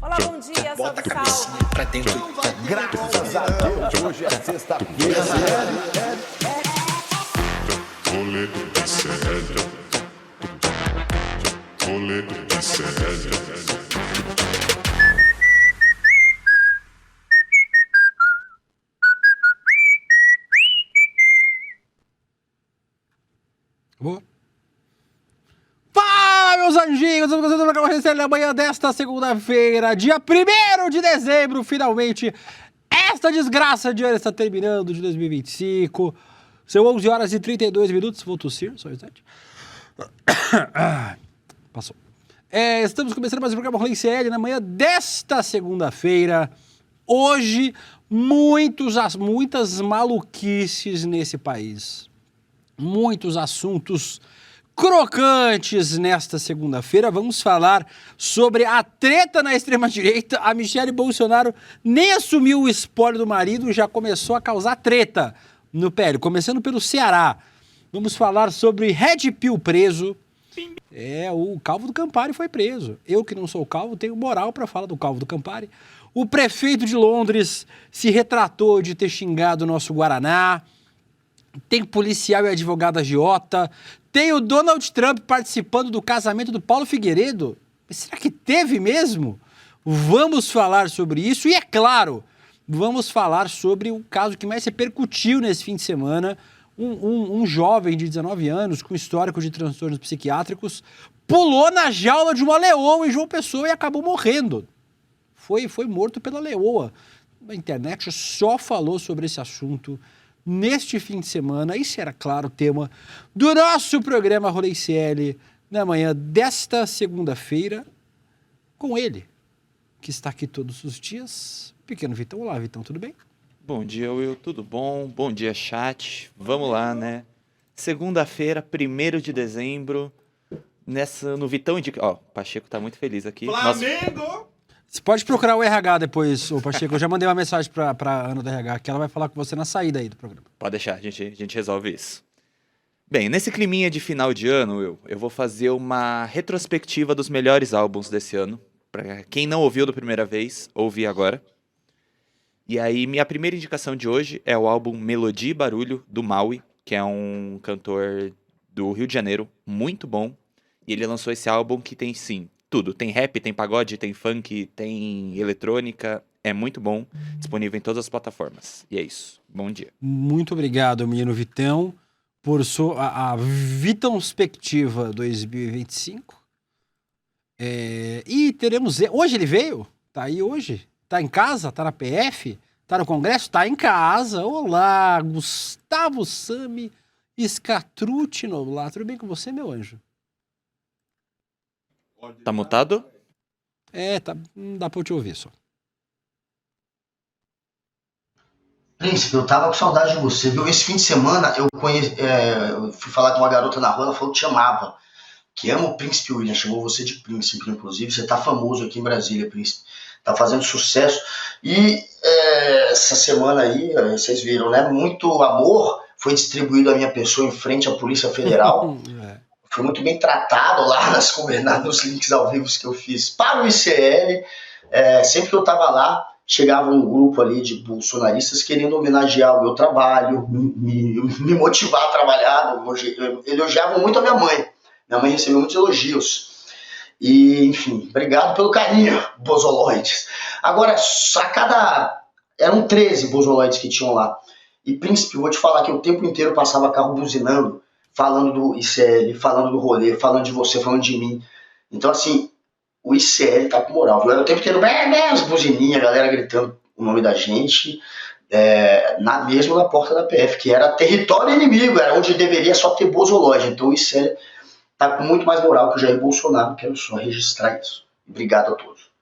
Olá, bom dia, salve, salve. Pra dentro. Graças a Deus, hoje é sexta-feira. Rolê de sério. Rolê de sério. Boa. Fala, meus anjinhos! Estamos começando o programa Recém na manhã desta segunda-feira, dia 1º de dezembro, finalmente. Esta desgraça de ano está terminando, de 2025. São 11 horas e 32 minutos. Vou tossir, só um instante. Passou. Estamos começando mais um programa Rolê CL na manhã desta segunda-feira. Hoje, muitas maluquices nesse país. Muitos assuntos crocantes nesta segunda-feira. Vamos falar sobre a treta na extrema-direita. A Michelle Bolsonaro nem assumiu o espólio do marido e já começou a causar treta no PL, começando pelo Ceará. Vamos falar sobre Red Pill preso. O Calvo do Campari foi preso. Eu, que não sou calvo, tenho moral para falar do Calvo do Campari. O prefeito de Londres se retratou de ter xingado o nosso Guaraná. Tem policial e advogado agiota. Tem o Donald Trump participando do casamento do Paulo Figueiredo. Mas será que teve mesmo? Vamos falar sobre isso. E é claro, vamos falar sobre o caso que mais repercutiu nesse fim de semana. Um jovem de 19 anos com histórico de transtornos psiquiátricos pulou na jaula de uma leoa em João Pessoa e acabou morrendo. Foi morto pela leoa. A internet só falou sobre esse assunto neste fim de semana. Esse era, claro, o tema do nosso programa Rolê CL na manhã desta segunda-feira, com ele, que está aqui todos os dias, Pequeno Vitão. Olá, Vitão, tudo bem? Bom dia, Will, tudo bom? Bom dia, chat. Vamos lá, né? Segunda-feira, 1º de dezembro, no Vitão Indica... Ó, o Pacheco tá muito feliz aqui. Flamengo! Você pode procurar o RH depois, ô Pacheco. Eu já mandei uma mensagem pra Ana do RH, que ela vai falar com você na saída aí do programa. Pode deixar, a gente resolve isso. Bem, nesse climinha de final de ano, Will, eu vou fazer uma retrospectiva dos melhores álbuns desse ano. Pra quem não ouviu da primeira vez, ouvi agora. E aí, minha primeira indicação de hoje é o álbum Melodia e Barulho, do Maui, que é um cantor do Rio de Janeiro, muito bom. E ele lançou esse álbum que tem, sim, tudo. Tem rap, tem pagode, tem funk, tem eletrônica. É muito bom. Disponível em todas as plataformas. E é isso. Bom dia. Muito obrigado, menino Vitão, por a Vitãospectiva 2025. E teremos... Hoje ele veio? Tá aí hoje? Tá em casa? Tá na PF? Tá no Congresso? Tá em casa. Olá, Gustavo Sami Scatrucci Noblar. Tudo bem com você, meu anjo? Tá mutado? Tá, não dá pra eu te ouvir só. Príncipe, eu tava com saudade de você, viu? Esse fim de semana eu fui falar com uma garota na rua, ela falou que te amava, que ama o Príncipe William, chamou você de Príncipe, inclusive. Você tá famoso aqui em Brasília, Príncipe. Tá fazendo sucesso. E essa semana aí, vocês viram, né? Muito amor foi distribuído à minha pessoa em frente à Polícia Federal. Foi muito bem tratado lá nos links ao vivo que eu fiz para o ICL. Sempre que eu estava lá, chegava um grupo ali de bolsonaristas querendo homenagear o meu trabalho, me motivar a trabalhar. Elogiavam muito a minha mãe. Minha mãe recebeu muitos elogios. E, enfim, obrigado pelo carinho, bozoloides. Agora, eram 13 bozoloides que tinham lá. E, Príncipe, vou te falar que o tempo inteiro passava carro buzinando, falando do ICL, falando do rolê, falando de você, falando de mim. Então, assim, o ICL tá com moral, viu? Era o tempo inteiro, as buzininhas, a galera gritando o nome da gente, mesmo na porta da PF, que era território inimigo, era onde deveria só ter bozolóide. Então, o ICL tá com muito mais moral que o Jair Bolsonaro. Quero só registrar isso. Obrigado a todos.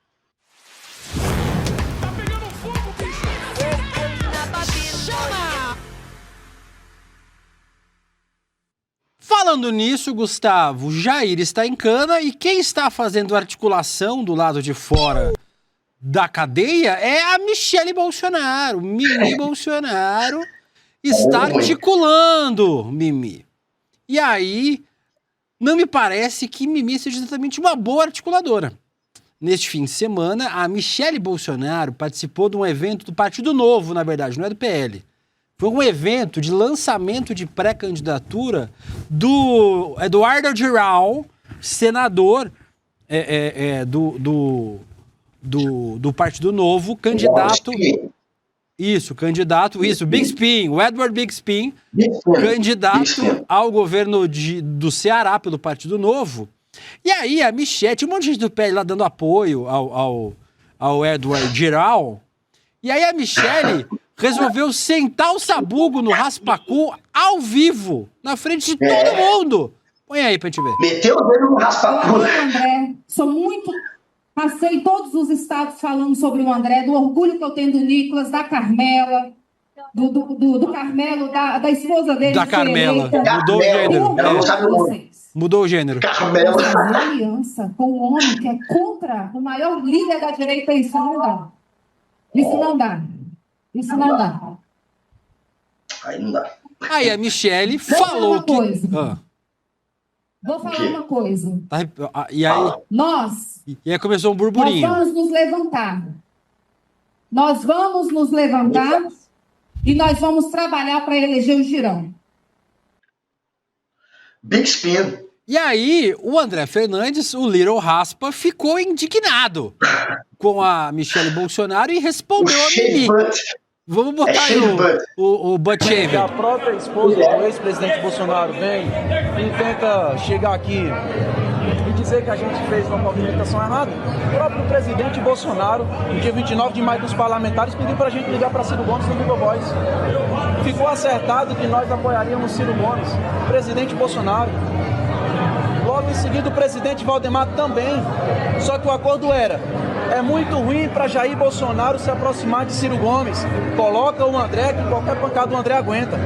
Falando nisso, Gustavo, Jair está em cana e quem está fazendo articulação do lado de fora da cadeia é a Michelle Bolsonaro. Mimi Bolsonaro está articulando, Mimi. E aí, não me parece que Mimi seja exatamente uma boa articuladora. neste fim de semana, a Michele Bolsonaro participou de um evento do Partido Novo, na verdade, não é do PL. Foi um evento de lançamento de pré-candidatura do Eduardo Girão, senador do Partido Novo, candidato... Big Spin, o Edward Big Spin, candidato ao governo do Ceará pelo Partido Novo. E aí a Michele, tinha um monte de gente do PL lá dando apoio ao Edward Girão. E aí a Michele resolveu sentar o sabugo no raspacu ao vivo, na frente de todo mundo. Põe aí pra gente ver. Meteu o dedo no raspacu. André, passei todos os estados falando sobre o André, do orgulho que eu tenho do Nicolas, da Carmela, do Carmelo, da esposa dele. Da Carmela. Mudou o gênero. Mudou o gênero. Carmela. Fazer aliança com um homem que é contra o maior líder da direita, isso não dá. Isso não dá. Isso não dá. Aí não dá. Aí a Michele falou que... Vou falar uma coisa. E aí começou um burburinho. Nós vamos nos levantar. Nós vamos nos levantar e nós vamos trabalhar para eleger o Girão. Big Spin. E aí, o André Fernandes, o Little Raspa, ficou indignado com a Michele Bolsonaro e respondeu a Mimi. Vamos botar aí o butt shave. A própria esposa do ex-presidente Bolsonaro vem e tenta chegar aqui e dizer que a gente fez uma movimentação errada. O próprio presidente Bolsonaro, no dia 29 de maio dos parlamentares, pediu pra gente ligar para Ciro Gomes no Viva Voz. Ficou acertado que nós apoiaríamos Ciro Gomes, presidente Bolsonaro. Logo em seguida o presidente Valdemar também. Só que o acordo era: é muito ruim para Jair Bolsonaro se aproximar de Ciro Gomes. Coloca o André, que qualquer pancada o André aguenta.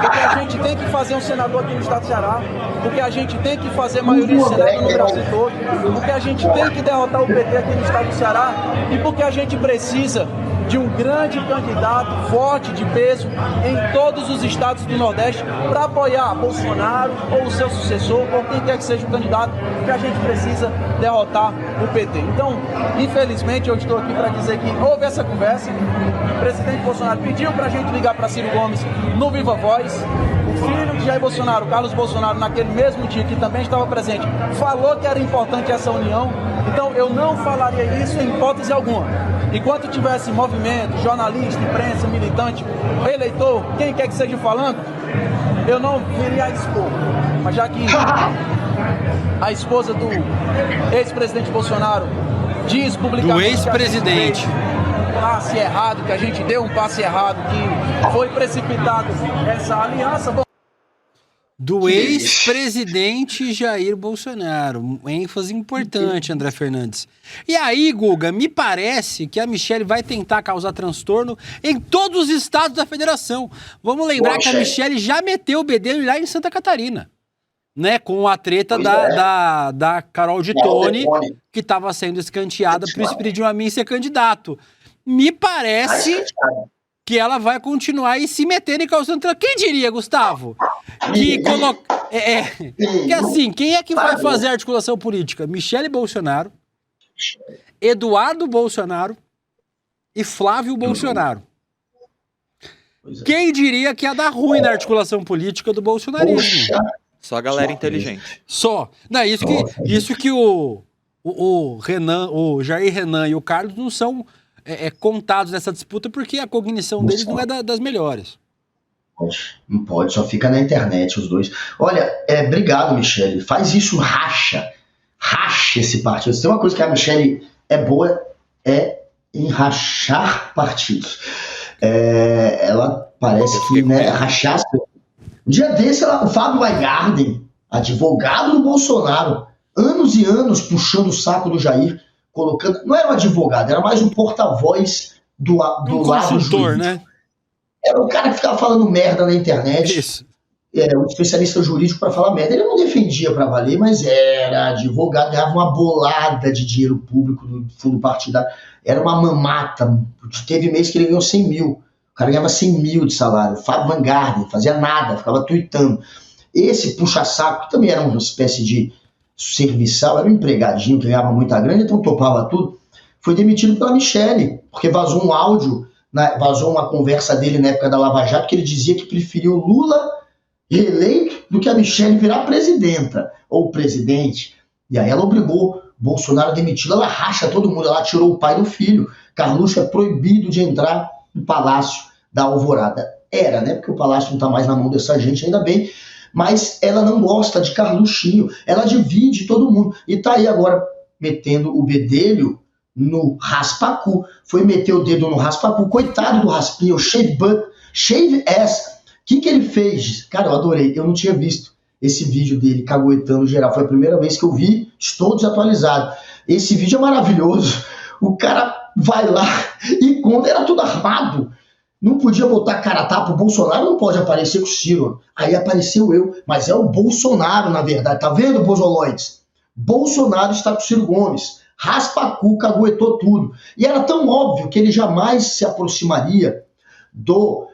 Porque a gente tem que fazer um senador aqui no estado do Ceará. Porque a gente tem que fazer maioria de senador no Brasil todo. Porque a gente tem que derrotar o PT aqui no estado do Ceará. E porque a gente precisa de um grande candidato forte, de peso, em todos os estados do Nordeste, para apoiar Bolsonaro ou o seu sucessor, ou quem quer que seja o candidato, que a gente precisa derrotar o PT. Então, infelizmente, eu estou aqui para dizer que houve essa conversa. O presidente Bolsonaro pediu para a gente ligar para Ciro Gomes no Viva Voz. O filho de Jair Bolsonaro, Carlos Bolsonaro, naquele mesmo dia que também estava presente, falou que era importante essa união. Então, eu não falaria isso em hipótese alguma. Enquanto tivesse movimento, jornalista, imprensa, militante, eleitor, quem quer que seja falando, eu não viria a expor. Mas já que a esposa do ex-presidente Bolsonaro diz publicamente... Do ex-presidente. Um passe errado, que a gente deu um passe errado, que foi precipitado essa aliança... Do ex-presidente Jair Bolsonaro. ênfase importante, André Fernandes. E aí, Guga, me parece que a Michele vai tentar causar transtorno em todos os estados da federação. Vamos lembrar que a Michele já meteu o bedelho lá em Santa Catarina, né? Com a treta da Carol de Tone, que estava sendo escanteada por expedir a mim ser candidato. Me parece que ela vai continuar e se meter e causando... Quem diria, Gustavo? Que assim, quem é que vai fazer a articulação política? Michele Bolsonaro, Eduardo Bolsonaro e Flávio Bolsonaro. Quem diria que ia dar ruim na articulação política do bolsonarismo? Só a galera inteligente. Só. Não, isso que o Renan, o Jair Renan e o Carlos não são contados nessa disputa porque a cognição deles não é das melhores. Não pode, só fica na internet os dois. Olha, obrigado, Michele. Faz isso, racha esse partido. Se tem uma coisa que a Michele é boa, é em rachar partidos. Ela parece que, rachar... Um dia desse, o Fábio Weingarten, advogado do Bolsonaro, anos e anos puxando o saco do Jair, colocando... Não era um advogado, era mais um porta-voz do lado jurídico, né? Era um cara que ficava falando merda na internet. Isso. Um especialista jurídico para falar merda. Ele não defendia para valer, mas era advogado, ganhava uma bolada de dinheiro público do fundo partidário. Era uma mamata. Teve mês que ele ganhou 100 mil. O cara ganhava 100 mil de salário. Fábio Weingarten, fazia nada, ficava tuitando. Esse puxa-saco, que também era uma espécie de serviçal, era um empregadinho que ganhava muita grana, então topava tudo, foi demitido pela Michelle, porque vazou um áudio, vazou uma conversa dele na época da Lava Jato, que ele dizia que preferiu Lula reeleito do que a Michelle virar presidenta, ou presidente. E aí ela obrigou Bolsonaro a demiti-la, ela racha todo mundo, ela tirou o pai do filho. Carluxo é proibido de entrar no Palácio da Alvorada. Era, né? Porque o palácio não está mais na mão dessa gente, ainda bem. Mas ela não gosta de Carluxinho. Ela divide todo mundo. E tá aí agora metendo o bedelho no raspacu. Foi meter o dedo no raspacu. Coitado do Raspinha, o shave butt, shave ass. O que ele fez? Cara, eu adorei. Eu não tinha visto esse vídeo dele caguetando geral. Foi a primeira vez que eu vi. Estou desatualizado. Esse vídeo é maravilhoso. O cara vai lá e conta. Era tudo armado. Não podia botar cara a tapa, o Bolsonaro não pode aparecer com o Ciro. Aí apareceu eu, mas é o Bolsonaro, na verdade. Tá vendo, Bozoloides? Bolsonaro está com o Ciro Gomes. Raspacu, caguetou tudo. E era tão óbvio que ele jamais se aproximaria do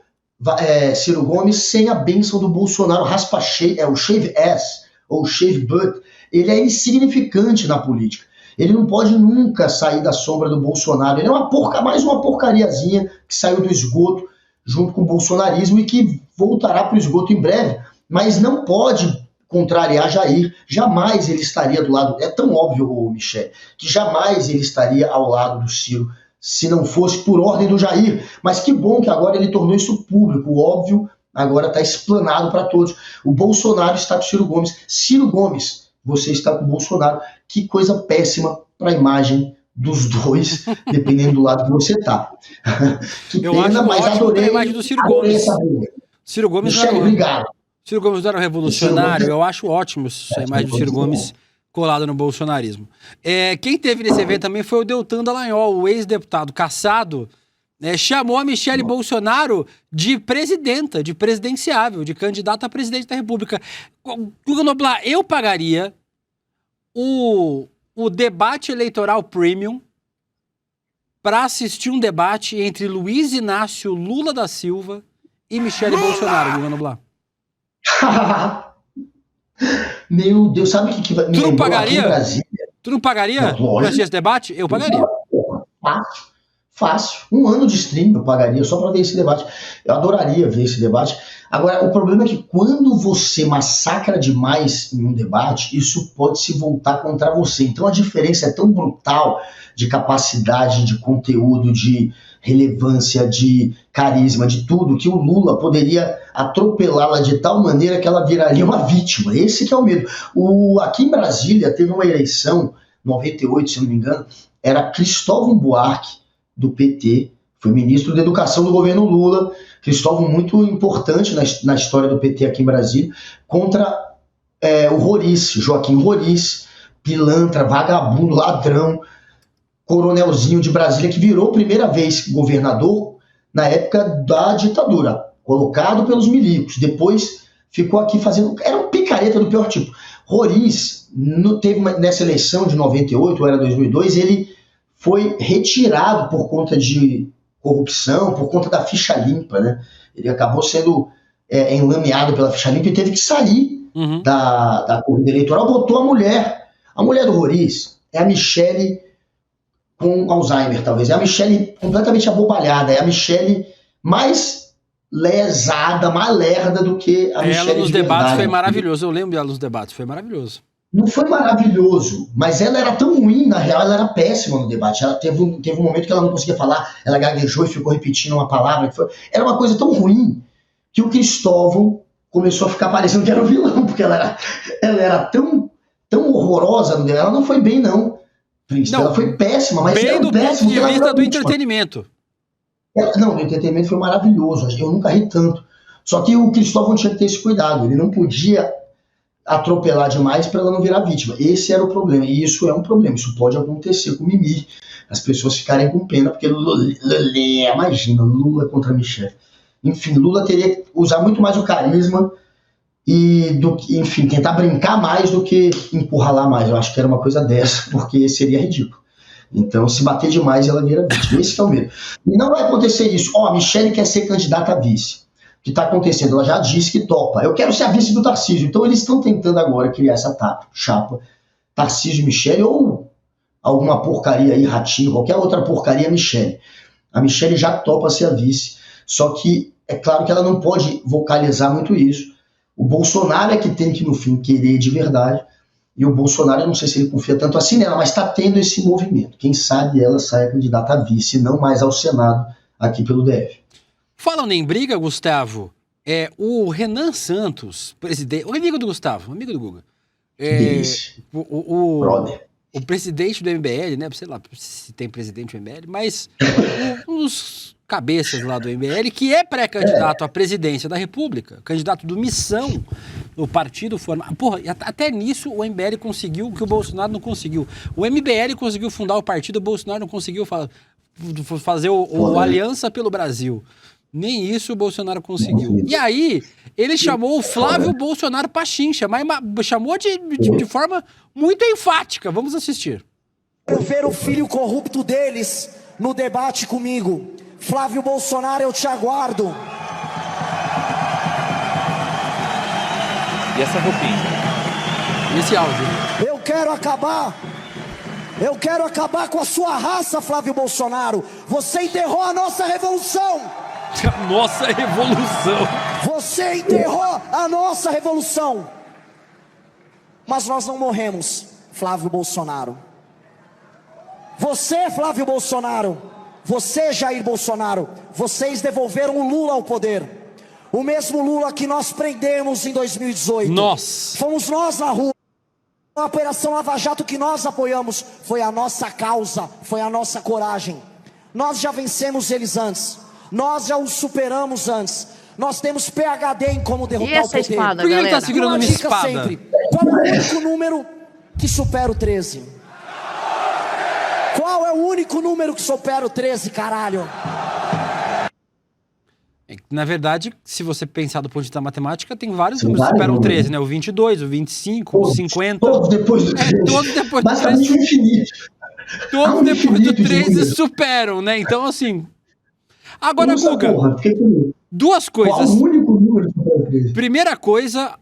Ciro Gomes sem a bênção do Bolsonaro. O shave ass, ou shave butt, ele é insignificante na política. Ele não pode nunca sair da sombra do Bolsonaro. Ele é mais uma porcariazinha que saiu do esgoto junto com o bolsonarismo e que voltará para o esgoto em breve. Mas não pode contrariar Jair. Jamais ele estaria do lado... É tão óbvio, Michel, que jamais ele estaria ao lado do Ciro se não fosse por ordem do Jair. Mas que bom que agora ele tornou isso público. O óbvio agora está explanado para todos. O Bolsonaro está com o Ciro Gomes. Ciro Gomes, você está com o Bolsonaro. Que coisa péssima para a imagem dos dois, dependendo do lado que você está. Que eu pena, acho mas ótimo adorei. a imagem do Ciro Gomes. Ciro Gomes Michel, obrigado. Ciro Gomes não era um revolucionário. Eu acho ótimo essa imagem do Ciro Gomes colada no bolsonarismo. Quem teve nesse evento também foi o Deltan Dallagnol, o ex-deputado caçado, chamou a Michelle Bolsonaro de presidenta, de presidenciável, de candidata a presidente da República. Guga Noblar, eu pagaria o debate eleitoral premium para assistir um debate entre Luiz Inácio Lula da Silva e Michelle Bolsonaro, Guga Noblar. Meu Deus, sabe o que vai... Tu não pagaria? Tu não pagaria pra assistir esse debate? Eu pagaria. Fácil. 1 ano de stream eu pagaria só para ver esse debate. Eu adoraria ver esse debate. Agora, o problema é que quando você massacra demais em um debate, isso pode se voltar contra você. Então a diferença é tão brutal de capacidade, de conteúdo, de relevância, de carisma, de tudo, que o Lula poderia atropelá-la de tal maneira que ela viraria uma vítima. Esse que é o medo. Aqui em Brasília teve uma eleição, 98, se não me engano, era Cristóvão Buarque, do PT, foi ministro da Educação do governo Lula, Cristóvão muito importante na história do PT aqui em Brasília, contra o Roriz, Joaquim Roriz, pilantra, vagabundo, ladrão, coronelzinho de Brasília, que virou primeira vez governador na época da ditadura, colocado pelos milicos, depois ficou aqui fazendo... Era um picareta do pior tipo. Roriz, nessa eleição de 98, ou era 2002, ele foi retirado por conta de corrupção, por conta da ficha limpa, né? Ele acabou sendo enlameado pela ficha limpa e teve que sair da corrida eleitoral. Botou a mulher do Roriz, é a Michelle com Alzheimer, talvez. É a Michelle completamente abobalhada, é a Michelle mais lesada, mais lerda do que a Michelle. Ela nos debates foi maravilhoso, eu lembro dela nos debates, foi maravilhoso. Não foi maravilhoso, mas ela era tão ruim, na real, ela era péssima no debate. Ela teve um momento que ela não conseguia falar, ela gaguejou e ficou repetindo uma palavra. Era uma coisa tão ruim que o Cristóvão começou a ficar parecendo que era o vilão, porque ela era tão horrorosa no debate. Ela não foi bem, não. Príncipe, ela foi péssima, mas bem do ponto de vista do entretenimento. Não, o entretenimento foi maravilhoso. Eu nunca ri tanto. Só que o Cristóvão tinha que ter esse cuidado. Ele não podia atropelar demais para ela não virar vítima. Esse era o problema. E isso é um problema. Isso pode acontecer com o Mimi. As pessoas ficarem com pena, porque imagina, Lula contra Michelle. Enfim, Lula teria que usar muito mais o carisma e, enfim, tentar brincar mais do que encurralar mais. Eu acho que era uma coisa dessa, porque seria ridículo. Então, se bater demais, ela vira vítima. Esse que é o medo. E não vai acontecer isso. A Michelle quer ser candidata a vice. O que está acontecendo? Ela já disse que topa. Eu quero ser a vice do Tarcísio. Então eles estão tentando agora criar essa chapa Tarcísio e Michele, ou alguma porcaria aí, Ratinho, qualquer outra porcaria, Michele. A Michele já topa ser a vice, só que é claro que ela não pode vocalizar muito isso. O Bolsonaro é que tem que, no fim, querer de verdade, e o Bolsonaro, eu não sei se ele confia tanto assim nela, mas está tendo esse movimento. Quem sabe ela saia candidata a vice, não mais ao Senado, aqui pelo DF. Falando em briga, Gustavo, o Renan Santos, presidente, o amigo do Gustavo, amigo do Guga, Brother. o presidente do MBL, né? Sei lá se tem presidente do MBL, mas um dos cabeças lá do MBL, que é pré-candidato à presidência da República, candidato do Missão, no partido formado. Porra, até nisso o MBL conseguiu o que o Bolsonaro não conseguiu. O MBL conseguiu fundar o partido, o Bolsonaro não conseguiu fazer o Aliança pelo Brasil. Nem isso o Bolsonaro conseguiu. E aí, ele chamou o Flávio Bolsonaro pachincha, mas chamou de forma muito enfática. Vamos assistir. Quero ver o filho corrupto deles no debate comigo. Flávio Bolsonaro, eu te aguardo. E essa roupinha? E esse áudio? Eu quero acabar com a sua raça, Flávio Bolsonaro. Você enterrou a nossa revolução. Nossa revolução. Você enterrou a nossa revolução. Mas nós não morremos, Flávio Bolsonaro. Você, Flávio Bolsonaro, você, Jair Bolsonaro, vocês devolveram o Lula ao poder. O mesmo Lula que nós prendemos em 2018. Nós. Fomos nós na rua. A Operação Lava Jato que nós apoiamos foi a nossa causa, foi a nossa coragem. Nós já vencemos eles antes. Nós já os superamos antes. Nós temos PhD em como derrotar o poder. Por que ele tá segurando uma espada? Sempre. Qual é o único número que supera o 13? Qual é o único número que supera o 13, caralho? Na verdade, se você pensar do ponto de vista da matemática, tem vários números que superam o 13, né? O 22, o 25, o 50. Todos depois do 13. Todos depois do 13. Basicamente o infinito. Todos depois do 13 superam, né? Então, assim... Agora, Nossa, Guga, porra, duas coisas. Qual o único número que supera o 13? Primeira coisa,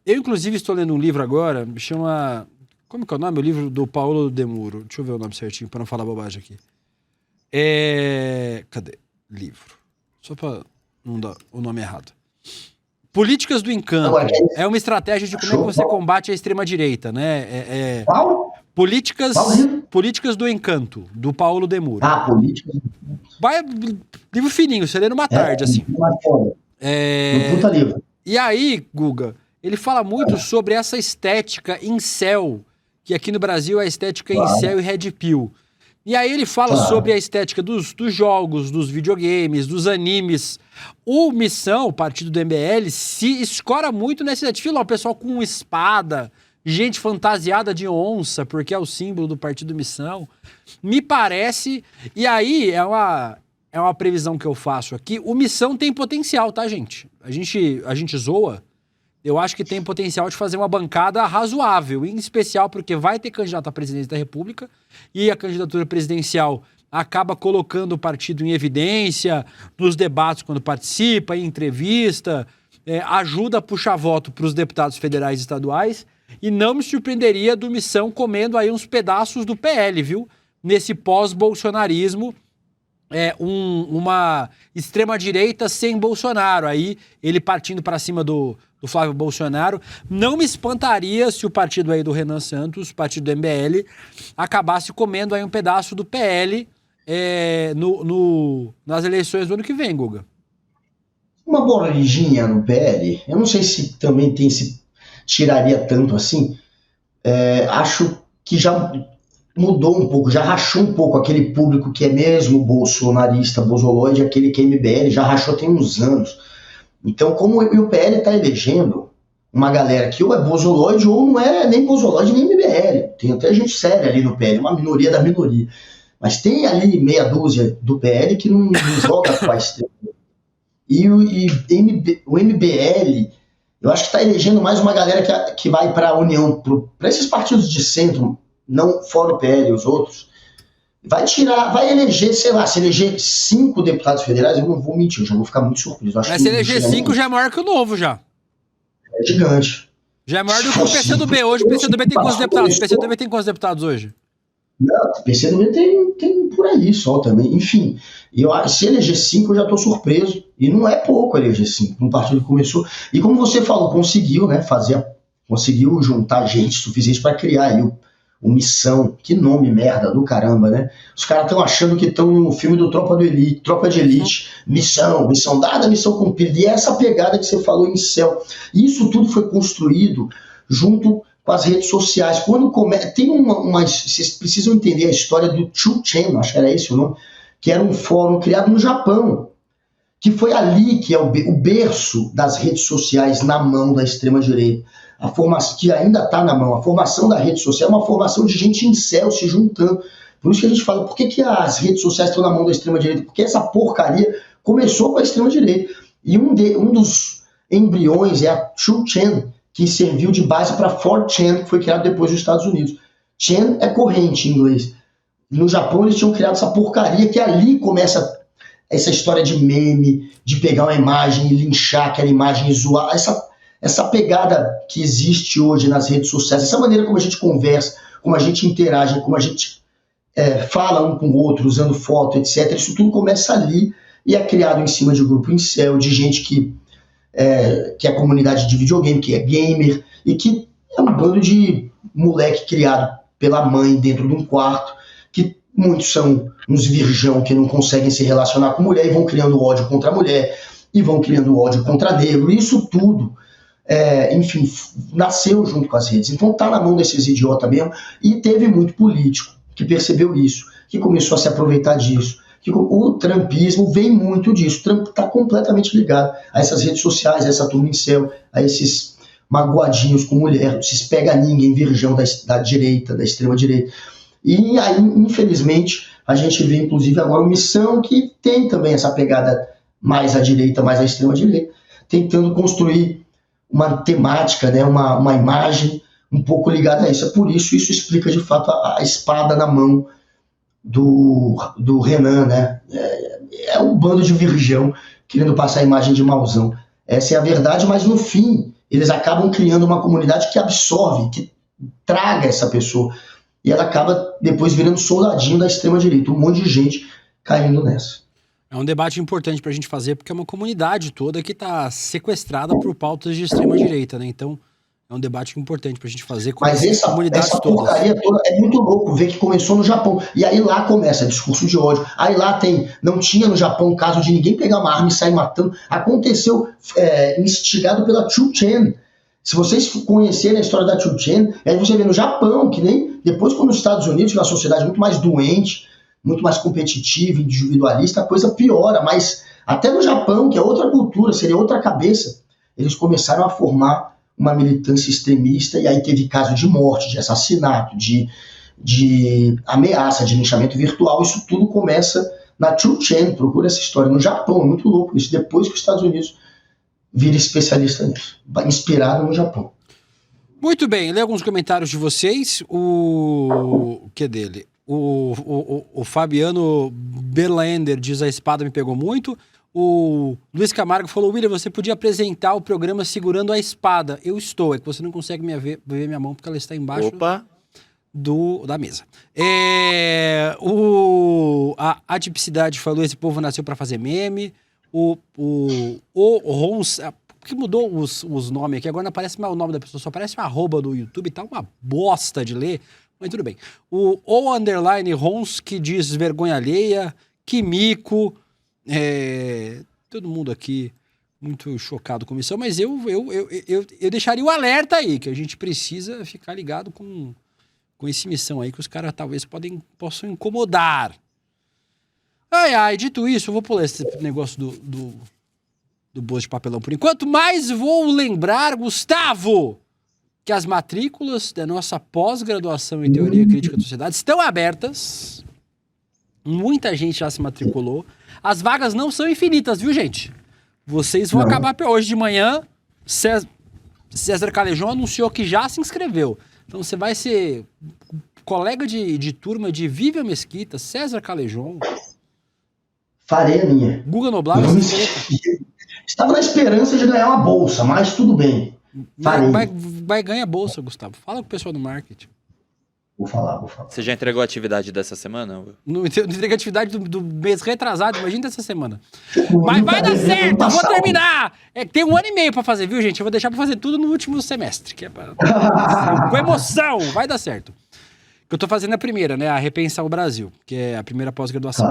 eu inclusive estou lendo um livro agora, me chama... Como que é o nome? O livro do Paulo Demuro. Deixa eu ver o nome certinho, para não falar bobagem aqui. Cadê? Livro. Só para não dar o nome errado. Políticas do Encanto. É uma estratégia de como é que você combate a extrema-direita, né? Qual? Políticas do Encanto, do Paulo Demuro. Políticas. Livro fininho, você lê numa tarde, assim. Puta livro. E aí, Guga, ele fala muito sobre essa estética incel, que aqui no Brasil é a estética incel e red pill. E aí ele fala sobre a estética dos jogos, dos videogames, dos animes. O Missão, o partido do MBL, se escora muito nessa estética. O pessoal com espada, gente fantasiada de onça, porque é o símbolo do partido Missão. Me parece... E aí é uma previsão que eu faço aqui. O Missão tem potencial, tá, gente? A gente zoa. Eu acho que tem potencial de fazer uma bancada razoável, em especial porque vai ter candidato à presidência da República e a candidatura presidencial acaba colocando o partido em evidência nos debates quando participa, em entrevista, ajuda a puxar voto para os deputados federais e estaduais, e não me surpreenderia do Missão comendo aí uns pedaços do PL, viu? Nesse pós-bolsonarismo, uma extrema-direita sem Bolsonaro, aí ele partindo para cima do Flávio Bolsonaro. Não me espantaria se o partido aí do Renan Santos, o partido do MBL, acabasse comendo aí um pedaço do PL nas eleições do ano que vem, Guga. Uma bolijinha no PL, eu não sei se também se tiraria tanto assim. Acho que já mudou um pouco, já rachou um pouco aquele público que é mesmo bolsonarista, bolsoloide, aquele que é MBL, já rachou tem uns anos. Então, como o PL está elegendo uma galera que ou é bolsoloide ou não é nem bolsoloide nem MBL. Tem até gente séria ali no PL, uma minoria da minoria. Mas tem ali meia dúzia do PL que não joga faz tempo. E o MBL, eu acho que está elegendo mais uma galera que vai para a União, para esses partidos de centro, não fora o PL e os outros. Vai eleger, sei lá, se eleger 5 deputados federais, eu não vou mentir, eu já vou ficar muito surpreso. Mas se eleger 5 já é maior que o Novo, já. É gigante. Já é maior do que o PCdoB. Hoje o PCdoB tem quantos deputados? O PCdoB tem quantos deputados hoje? Não, o PCdoB tem por aí só também. Enfim, se eleger 5 eu já estou surpreso. E não é pouco eleger 5. Um partido que começou. E como você falou, conseguiu, né, conseguiu juntar gente suficiente para criar aí o Missão. Que nome merda do caramba, né? Os caras estão achando que estão no filme do Tropa de Elite. Missão dada, missão cumprida. E essa pegada que você falou incel. E isso tudo foi construído junto com as redes sociais. Quando tem vocês precisam entender a história do 2chan, acho que era esse o nome, que era um fórum criado no Japão, que foi ali que é o berço das redes sociais na mão da extrema-direita. A formação que ainda está na mão, a formação da rede social é uma formação de gente incel se juntando. Por isso que a gente fala, por que as redes sociais estão na mão da extrema-direita? Porque essa porcaria começou com a extrema-direita. E um dos embriões é a 2chan, que serviu de base para 4chan, que foi criado depois nos Estados Unidos. Chan é corrente em inglês. No Japão eles tinham criado essa porcaria, que ali começa essa história de meme, de pegar uma imagem e linchar aquela imagem e zoar. Essa pegada que existe hoje nas redes sociais, essa maneira como a gente conversa, como a gente interage, como a gente fala um com o outro, usando foto, etc. Isso tudo começa ali e é criado em cima de grupo incel, de gente que é a comunidade de videogame, que é gamer, e que é um bando de moleque criado pela mãe dentro de um quarto, que muitos são uns virgão que não conseguem se relacionar com mulher e vão criando ódio contra a mulher, e vão criando ódio contra negro. Isso tudo, enfim, nasceu junto com as redes. Então tá na mão desses idiotas mesmo, e teve muito político que percebeu isso, que começou a se aproveitar disso. Que o trumpismo vem muito disso. O Trump está completamente ligado a essas redes sociais, a essa turma incel, a esses magoadinhos com mulher, esses pega-ninguém virgão da direita, da extrema-direita. E aí, infelizmente, a gente vê, inclusive, agora uma Missão que tem também essa pegada mais à direita, mais à extrema-direita, tentando construir uma temática, né, uma imagem um pouco ligada a isso. Por isso explica, de fato, a espada na mão do Renan, né? É um bando de virgão querendo passar a imagem de mauzão. Essa é a verdade, mas no fim eles acabam criando uma comunidade que absorve, que traga essa pessoa, e ela acaba depois virando soldadinho da extrema-direita, um monte de gente caindo nessa. É um debate importante pra gente fazer, porque é uma comunidade toda que tá sequestrada por pautas de extrema-direita, né? Então é um debate importante pra gente fazer com as comunidades todas. Porcaria toda é muito louco ver que começou no Japão. E aí lá começa discurso de ódio. Aí lá não tinha no Japão caso de ninguém pegar uma arma e sair matando. Aconteceu instigado pela 2chan. Se vocês conhecerem a história da 2chan, aí você vê no Japão, que nem depois quando os Estados Unidos, que é uma sociedade muito mais doente, muito mais competitiva, individualista, a coisa piora. Mas até no Japão, que é outra cultura, seria outra cabeça, eles começaram a formar uma militância extremista, e aí teve caso de morte, de assassinato, de ameaça, de linchamento virtual. Isso tudo começa na 2chan. Procura essa história no Japão, é muito louco isso, depois que os Estados Unidos vira especialista nisso, inspirado no Japão. Muito bem, lê alguns comentários de vocês. O que é dele? O Fabiano Berlander diz: a espada me pegou muito. O Luiz Camargo falou: William, você podia apresentar o programa segurando a espada. Eu estou, é que você não consegue ver minha mão porque ela está embaixo da mesa. A tipicidade falou: esse povo nasceu para fazer meme. O Rons, que mudou os nomes aqui, agora não aparece mais o nome da pessoa, só aparece uma arroba do YouTube, tá uma bosta de ler, mas tudo bem. O underline Rons, que diz vergonha alheia, que mico. Todo mundo aqui muito chocado com isso, mas eu deixaria o alerta aí, que a gente precisa ficar ligado com esse Missão aí, que os caras talvez possam incomodar. Dito isso, eu vou pular esse negócio do bolso de papelão por enquanto, mas vou lembrar, Gustavo, que as matrículas da nossa pós-graduação em Teoria Crítica da Sociedade estão abertas. Muita gente já se matriculou. As vagas não são infinitas, viu, gente? Vocês vão acabar hoje de manhã. César Calejão anunciou que já se inscreveu. Então você vai ser colega de turma de Vivian Mesquita, César Calejão. Farei a minha. Guga Noblar. Estava na esperança de ganhar uma bolsa, mas tudo bem. Vai ganhar bolsa, Gustavo. Fala com o pessoal do marketing. Vou falar. Você já entregou a atividade dessa semana? Não entreguei a atividade do mês retrasado, imagina dessa semana. Mas vai dar certo, eu vou terminar. Tem 1 ano e meio pra fazer, viu, gente? Eu vou deixar pra fazer tudo no último semestre. Que é com emoção, vai dar certo. Que eu tô fazendo a primeira, né? A Repensar o Brasil, que é a primeira pós-graduação.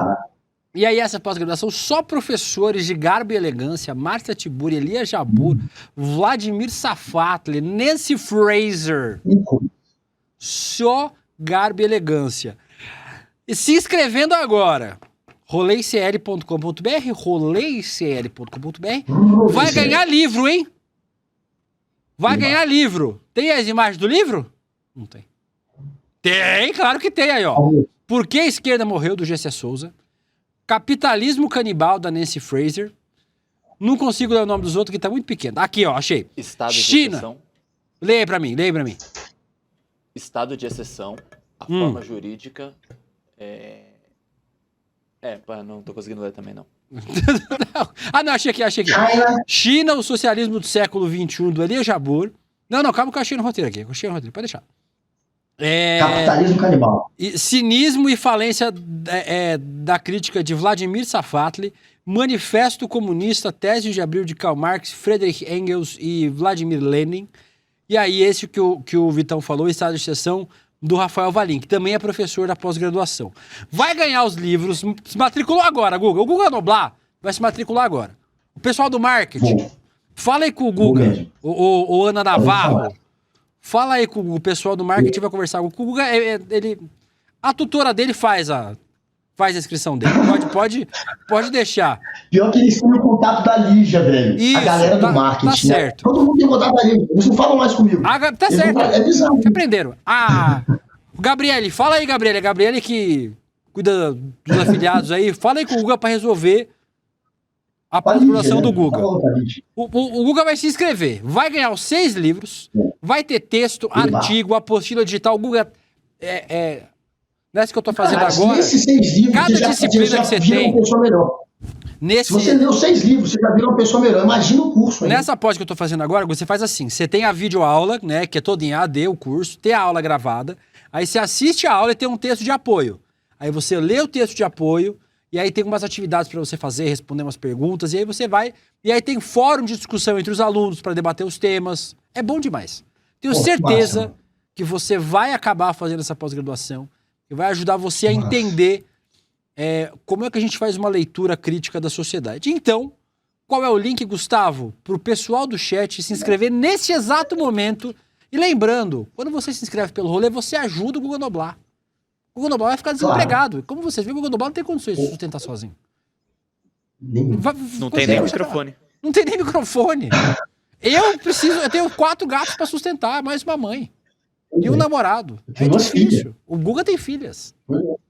E aí, essa pós-graduação, só professores de garbo e elegância, Márcia Tiburi, Elias Jabbour, Vladimir Safatli, Nancy Fraser. Só garbo e elegância. E se inscrevendo agora, roleicl.com.br, vai ganhar livro, hein? Vai ganhar livro. Tem as imagens do livro? Não tem. Tem, claro que tem aí, ó. Por que a esquerda morreu, do G.C. Souza. Capitalismo Canibal, da Nancy Fraser. Não consigo ler o nome dos outros, que tá muito pequeno. Aqui, ó, achei. Estado de China. exceção. Leia pra mim. Estado de exceção, a forma jurídica, não tô conseguindo ler também, não. Não, achei aqui. China, o socialismo do século XXI, do Elias Jabbour. Não, calma que eu achei no roteiro aqui. Pode deixar. Capitalismo Canibal. Cinismo e falência da crítica de Vladimir Safatli. Manifesto Comunista, Tese de Abril de Karl Marx, Friedrich Engels e Vladimir Lenin. E aí, esse que o Vitão falou, Estado de Exceção, do Rafael Valim, que também é professor da pós-graduação. Vai ganhar os livros, se matriculou agora, Guga. O Guga Noblar vai se matricular agora. O pessoal do marketing, fala aí com o Guga, o Ana Navarro. Fala aí com o pessoal do marketing, vai conversar com o Guga. A tutora dele faz a inscrição dele. Pode deixar. Pior que eles têm o contato da Lígia, velho. Isso, a galera do marketing. Tá certo. Né? Todo mundo tem contato da Lígia. Eles não falam mais comigo. Tá certo. É bizarro. Aprenderam. O Gabriele, fala aí, Gabriele. Gabriele que cuida dos afiliados aí. Fala aí com o Guga pra resolver a pós-graduação do Guga. O Guga vai se inscrever. Vai ganhar os 6 livros. Vai ter texto, artigo, apostila digital. O Guga nessa que eu tô fazendo agora, nesses 6 livros, cada disciplina que você tem. Se você leu 6 livros, você já vira uma pessoa melhor. Imagina o curso. Aí. Nessa pós que eu tô fazendo agora, você faz assim: você tem a videoaula, né? Que é toda em AD, o curso, tem a aula gravada. Aí você assiste a aula e tem um texto de apoio. Aí você lê o texto de apoio, e aí tem umas atividades para você fazer, responder umas perguntas, e aí você vai. E aí tem fórum de discussão entre os alunos para debater os temas. É bom demais. Tenho certeza que você vai acabar fazendo essa pós-graduação. Que vai ajudar você a entender como é que a gente faz uma leitura crítica da sociedade. Então, qual é o link, Gustavo, para o pessoal do chat se inscrever nesse exato momento? E lembrando, quando você se inscreve pelo rolê, você ajuda o Guga Noblar. O Guga Noblar vai ficar desempregado. Como vocês veem, o Guga Noblar não tem condições de sustentar sozinho. Não tem nem microfone. Não tem nem microfone. Eu tenho 4 gatos para sustentar, mais uma mãe. E um namorado. É difícil. O Guga tem filhas.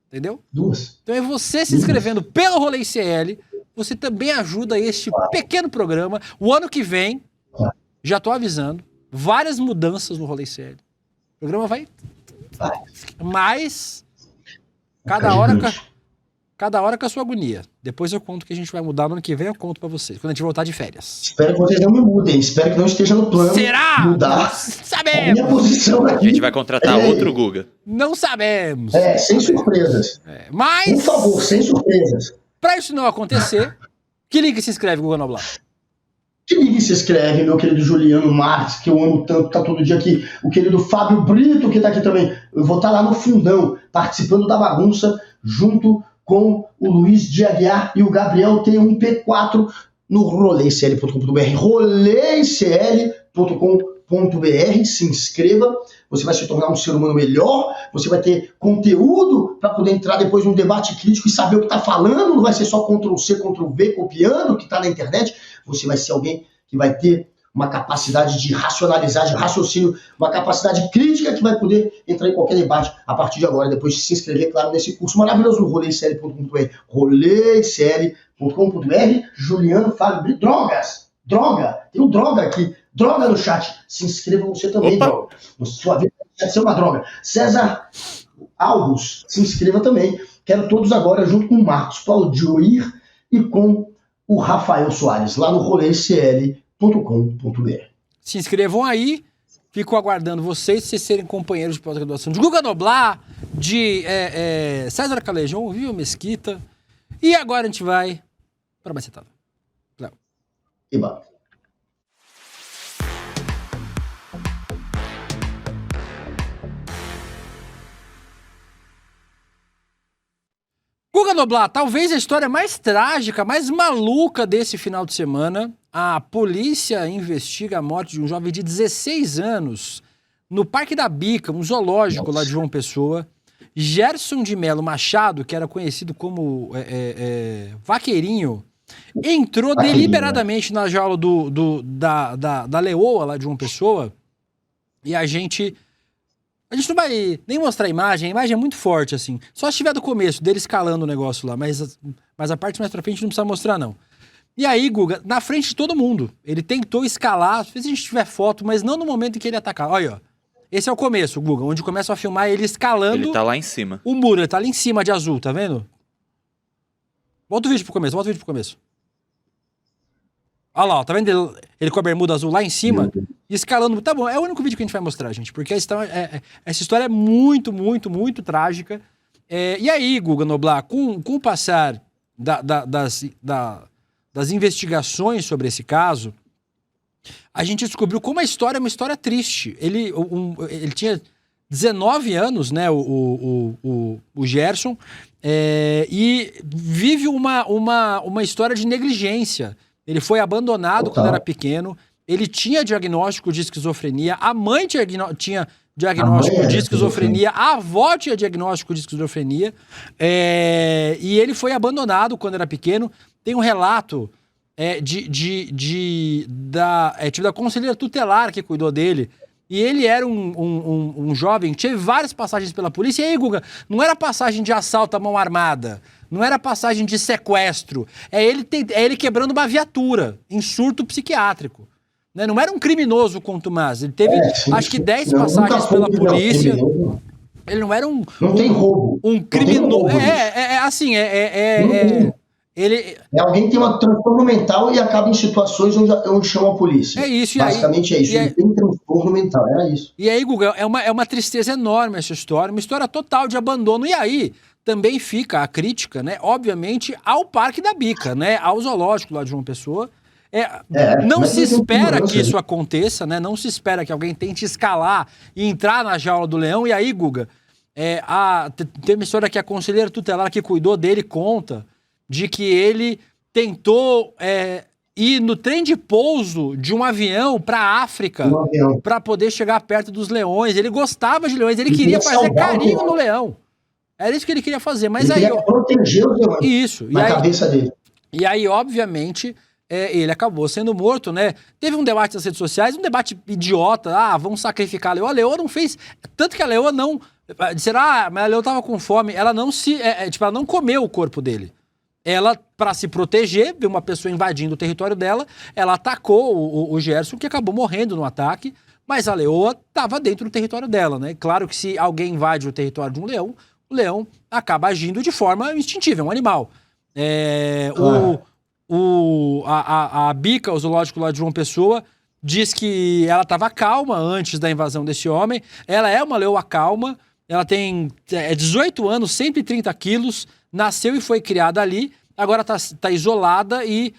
Entendeu? 2. Então é você se inscrevendo pelo Rolê ICL, você também ajuda este pequeno programa. O ano que vem, já tô avisando, várias mudanças no Rolê ICL. O programa vai. Mas cada hora com a sua agonia. Depois eu conto que a gente vai mudar no ano que vem, eu conto pra vocês, quando a gente voltar de férias. Espero que vocês não me mudem, espero que não esteja no plano. Será? Mudar Sabemos! minha posição aqui. A gente vai contratar outro Guga. Não sabemos. Sem surpresas. Mas, por favor, sem surpresas. Pra isso não acontecer, que link se inscreve, Guga Noblar? Que link se inscreve, meu querido Juliano Marques, que eu amo tanto, tá todo dia aqui. O querido Fábio Brito, que tá aqui também. Eu vou estar lá no fundão, participando da bagunça, junto com o Luiz de Aguiar e o Gabriel T1P4 no roleicl.com.br. roleicl.com.br, se inscreva, você vai se tornar um ser humano melhor, você vai ter conteúdo para poder entrar depois num debate crítico e saber o que está falando, não vai ser só Ctrl-C, Ctrl-V, copiando o que está na internet, você vai ser alguém que vai ter uma capacidade de racionalizar, de raciocínio, uma capacidade crítica que vai poder entrar em qualquer debate a partir de agora, depois de se inscrever, claro, nesse curso maravilhoso no roleicl.com.br. roleicl.com.br. Juliano Fábio, droga, tem um droga aqui, droga no chat, se inscreva você também, droga, sua vida vai ser uma droga. César Alves, se inscreva também, quero todos agora, junto com o Marcos Paulo Joir e com o Rafael Soares, lá no roleicl.com.br. Se inscrevam aí. Fico aguardando vocês serem companheiros de pós-graduação de Guga Noblar, de César Calejão, Viu Mesquita. E agora a gente vai para a macetada. Léo. Iba. Guga Noblar, talvez a história mais trágica, mais maluca desse final de semana. A polícia investiga a morte de um jovem de 16 anos no Parque da Bica, um zoológico lá de João Pessoa. Gerson de Melo Machado, que era conhecido como Vaqueirinho, entrou deliberadamente na jaula da leoa lá de João Pessoa. E a gente não vai nem mostrar a imagem é muito forte, assim. Só se tiver do começo, dele escalando o negócio lá, mas a parte mais pra frente não precisa mostrar, não. E aí, Guga, na frente de todo mundo, ele tentou escalar, se a gente tiver foto, mas não no momento em que ele atacar. Olha, ó. Esse é o começo, Guga, onde começam a filmar ele escalando... Ele tá lá em cima. O muro, ele tá ali em cima de azul, tá vendo? Volta o vídeo pro começo, Olha lá, ó, tá vendo ele com a bermuda azul lá em cima, escalando... Tá bom, é o único vídeo que a gente vai mostrar, gente, porque essa história é muito, muito, muito trágica. E aí, Guga Noblar, com o passar das investigações sobre esse caso, a gente descobriu como a história é uma história triste. Ele tinha 19 anos, né, o Gerson, e vive uma história de negligência. Ele foi abandonado quando era pequeno, ele tinha diagnóstico de esquizofrenia, a mãe tinha diagnóstico de esquizofrenia, a avó tinha diagnóstico de esquizofrenia, e ele foi abandonado quando era pequeno. Tem um relato da conselheira tutelar que cuidou dele, e ele era um jovem, teve várias passagens pela polícia. E aí, Guga, não era passagem de assalto à mão armada, não era passagem de sequestro, é ele quebrando uma viatura em surto psiquiátrico. Né? Não era um criminoso contumaz, ele teve acho que 10 passagens pela polícia. Ele não era Não tem roubo. Um criminoso. É alguém que tem um transtorno mental e acaba em situações onde chama a polícia. É isso. Basicamente é isso. Ele tem transtorno mental, era isso. E aí, Guga, é uma tristeza enorme essa história, uma história total de abandono. E aí também fica a crítica, né, obviamente, ao Parque da Bica, né, ao zoológico lá de João Pessoa. Não se espera que isso aconteça, né? Não se espera que alguém tente escalar e entrar na jaula do leão. E aí, Guga, tem uma história que a conselheira tutelar que cuidou dele conta de que ele tentou ir no trem de pouso de um avião para a África para poder chegar perto dos leões. Ele gostava de leões, ele queria fazer carinho no leão. Era isso que ele queria fazer, mas ele queria proteger os leões. Isso. Cabeça dele. E aí, obviamente, ele acabou sendo morto, né? Teve um debate nas redes sociais, um debate idiota, vamos sacrificar a leoa. A leoa não fez, tanto que a leoa não, disseram, mas a leoa tava com fome, ela não ela não comeu o corpo dele. Ela, para se proteger, viu uma pessoa invadindo o território dela, ela atacou o Gerson, que acabou morrendo no ataque, mas a leoa estava dentro do território dela, né? Claro que se alguém invade o território de um leão, o leão acaba agindo de forma instintiva, é um animal. A Bica, o zoológico lá de João Pessoa, diz que ela estava calma antes da invasão desse homem. Ela é uma leoa calma, ela tem 18 anos, 130 quilos, nasceu e foi criada ali, agora tá isolada e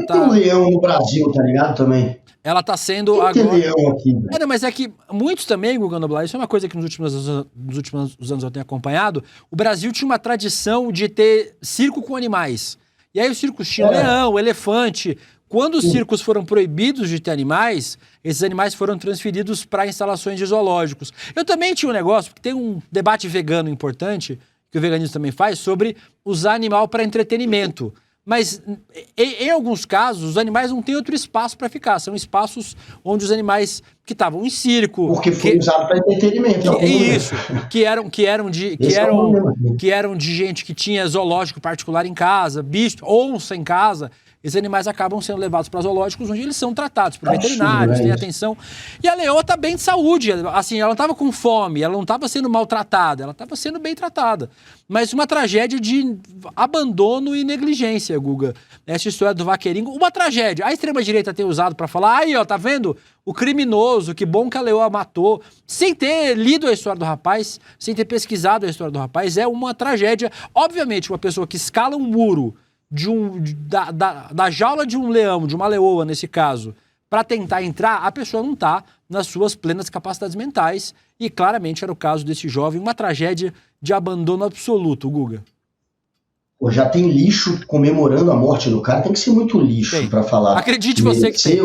Tem um leão no Brasil, tá ligado, também? Ela tá sendo agora... Tem leão aqui, velho. Mas é que muitos também, Guga Noblar, isso é uma coisa que nos últimos anos eu tenho acompanhado, o Brasil tinha uma tradição de ter circo com animais. E aí os circos tinham leão, elefante. Quando os circos foram proibidos de ter animais, esses animais foram transferidos para instalações de zoológicos. Eu também tinha um negócio, porque tem um debate vegano importante, que o veganismo também faz, sobre usar animal para entretenimento. Mas, em alguns casos, os animais não têm outro espaço para ficar. São espaços onde os animais que estavam em circo. Porque foi usado para entretenimento. Isso, que eram de gente que tinha zoológico particular em casa, bicho, onça em casa. Esses animais acabam sendo levados para zoológicos onde eles são tratados por veterinários, têm atenção. E a leoa tá bem de saúde, assim, ela não estava com fome, ela não estava sendo maltratada, ela estava sendo bem tratada. Mas uma tragédia de abandono e negligência, Guga. Essa história do vaqueirinho, uma tragédia. A extrema-direita tem usado para falar, aí ó, tá vendo? O criminoso, que bom que a leoa matou, sem ter lido a história do rapaz, sem ter pesquisado a história do rapaz, é uma tragédia. Obviamente, uma pessoa que escala um muro da jaula de um leão, de uma leoa nesse caso, para tentar entrar, a pessoa não está nas suas plenas capacidades mentais, e claramente era o caso desse jovem, uma tragédia de abandono absoluto, Guga. Pô, já tem lixo comemorando a morte do cara, tem que ser muito lixo para falar. Acredite você que tem.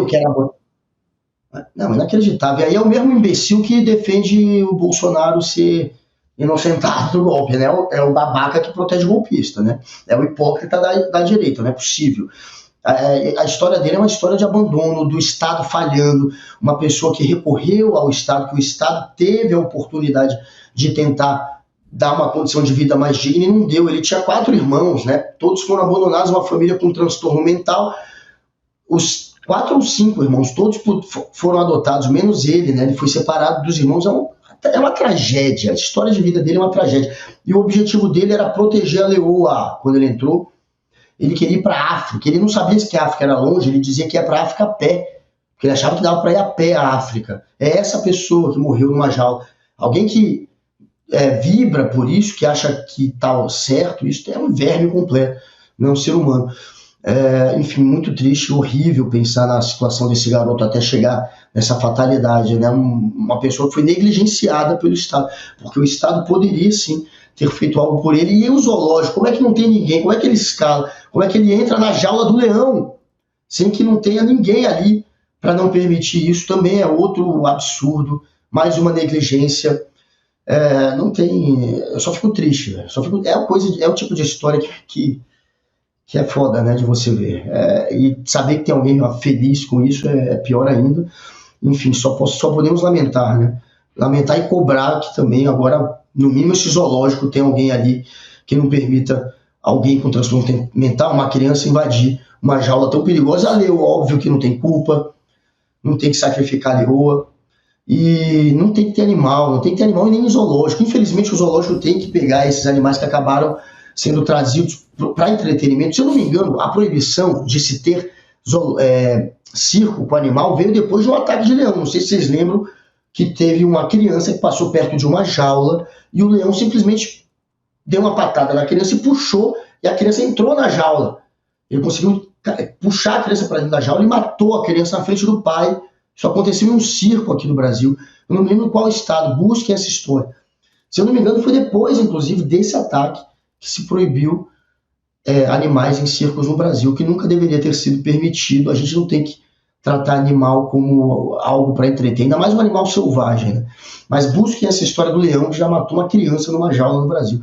Não, inacreditável. E aí é o mesmo imbecil que defende o Bolsonaro ser inocentado do golpe, né? É o babaca que protege o golpista, né? É o hipócrita da direita, não é possível. A história dele é uma história de abandono, do Estado falhando, uma pessoa que recorreu ao Estado, que o Estado teve a oportunidade de tentar dar uma condição de vida mais digna e não deu. Ele tinha 4 irmãos, né? Todos foram abandonados, uma família com transtorno mental. Os 4 ou 5 irmãos, todos foram adotados, menos ele, né? Ele foi separado dos irmãos. É uma tragédia, a história de vida dele é uma tragédia. E o objetivo dele era proteger a leoa. Quando ele entrou, ele queria ir para a África. Ele não sabia que a África era longe, ele dizia que ia para a África a pé, porque ele achava que dava para ir a pé à África. É essa pessoa que morreu numa jaula. Alguém que vibra por isso, que acha que está certo, isso é um verme completo, não é um ser humano. Enfim, muito triste, horrível pensar na situação desse garoto até chegar nessa fatalidade, né? Uma pessoa que foi negligenciada pelo Estado, porque o Estado poderia sim ter feito algo por ele. E o zoológico, como é que não tem ninguém? Como é que ele escala? Como é que ele entra na jaula do leão sem que não tenha ninguém ali para não permitir isso? Também é outro absurdo, mais uma negligência. Não tem. Eu só fico triste, velho. É o tipo de história que é foda, né, de você ver. E saber que tem alguém feliz com isso é pior ainda. Enfim, só podemos lamentar, né? Lamentar e cobrar que também agora, no mínimo, esse zoológico tem alguém ali que não permita alguém com transtorno mental, uma criança, invadir uma jaula tão perigosa. A leoa, óbvio que não tem culpa, não tem que sacrificar a leoa, e não tem que ter animal e nem zoológico. Infelizmente, o zoológico tem que pegar esses animais que acabaram sendo trazidos para entretenimento. Se eu não me engano, a proibição de se ter circo com animal veio depois de um ataque de leão. Não sei se vocês lembram que teve uma criança que passou perto de uma jaula e o leão simplesmente deu uma patada na criança e puxou, e a criança entrou na jaula. Ele conseguiu puxar a criança para dentro da jaula e matou a criança na frente do pai. Isso aconteceu em um circo aqui no Brasil. Eu não me lembro qual estado. Busquem essa história. Se eu não me engano, foi depois, inclusive, desse ataque que se proibiu animais em circos no Brasil, que nunca deveria ter sido permitido. A gente não tem que tratar animal como algo para entreter, ainda mais um animal selvagem, né? Mas busquem essa história do leão que já matou uma criança numa jaula no Brasil.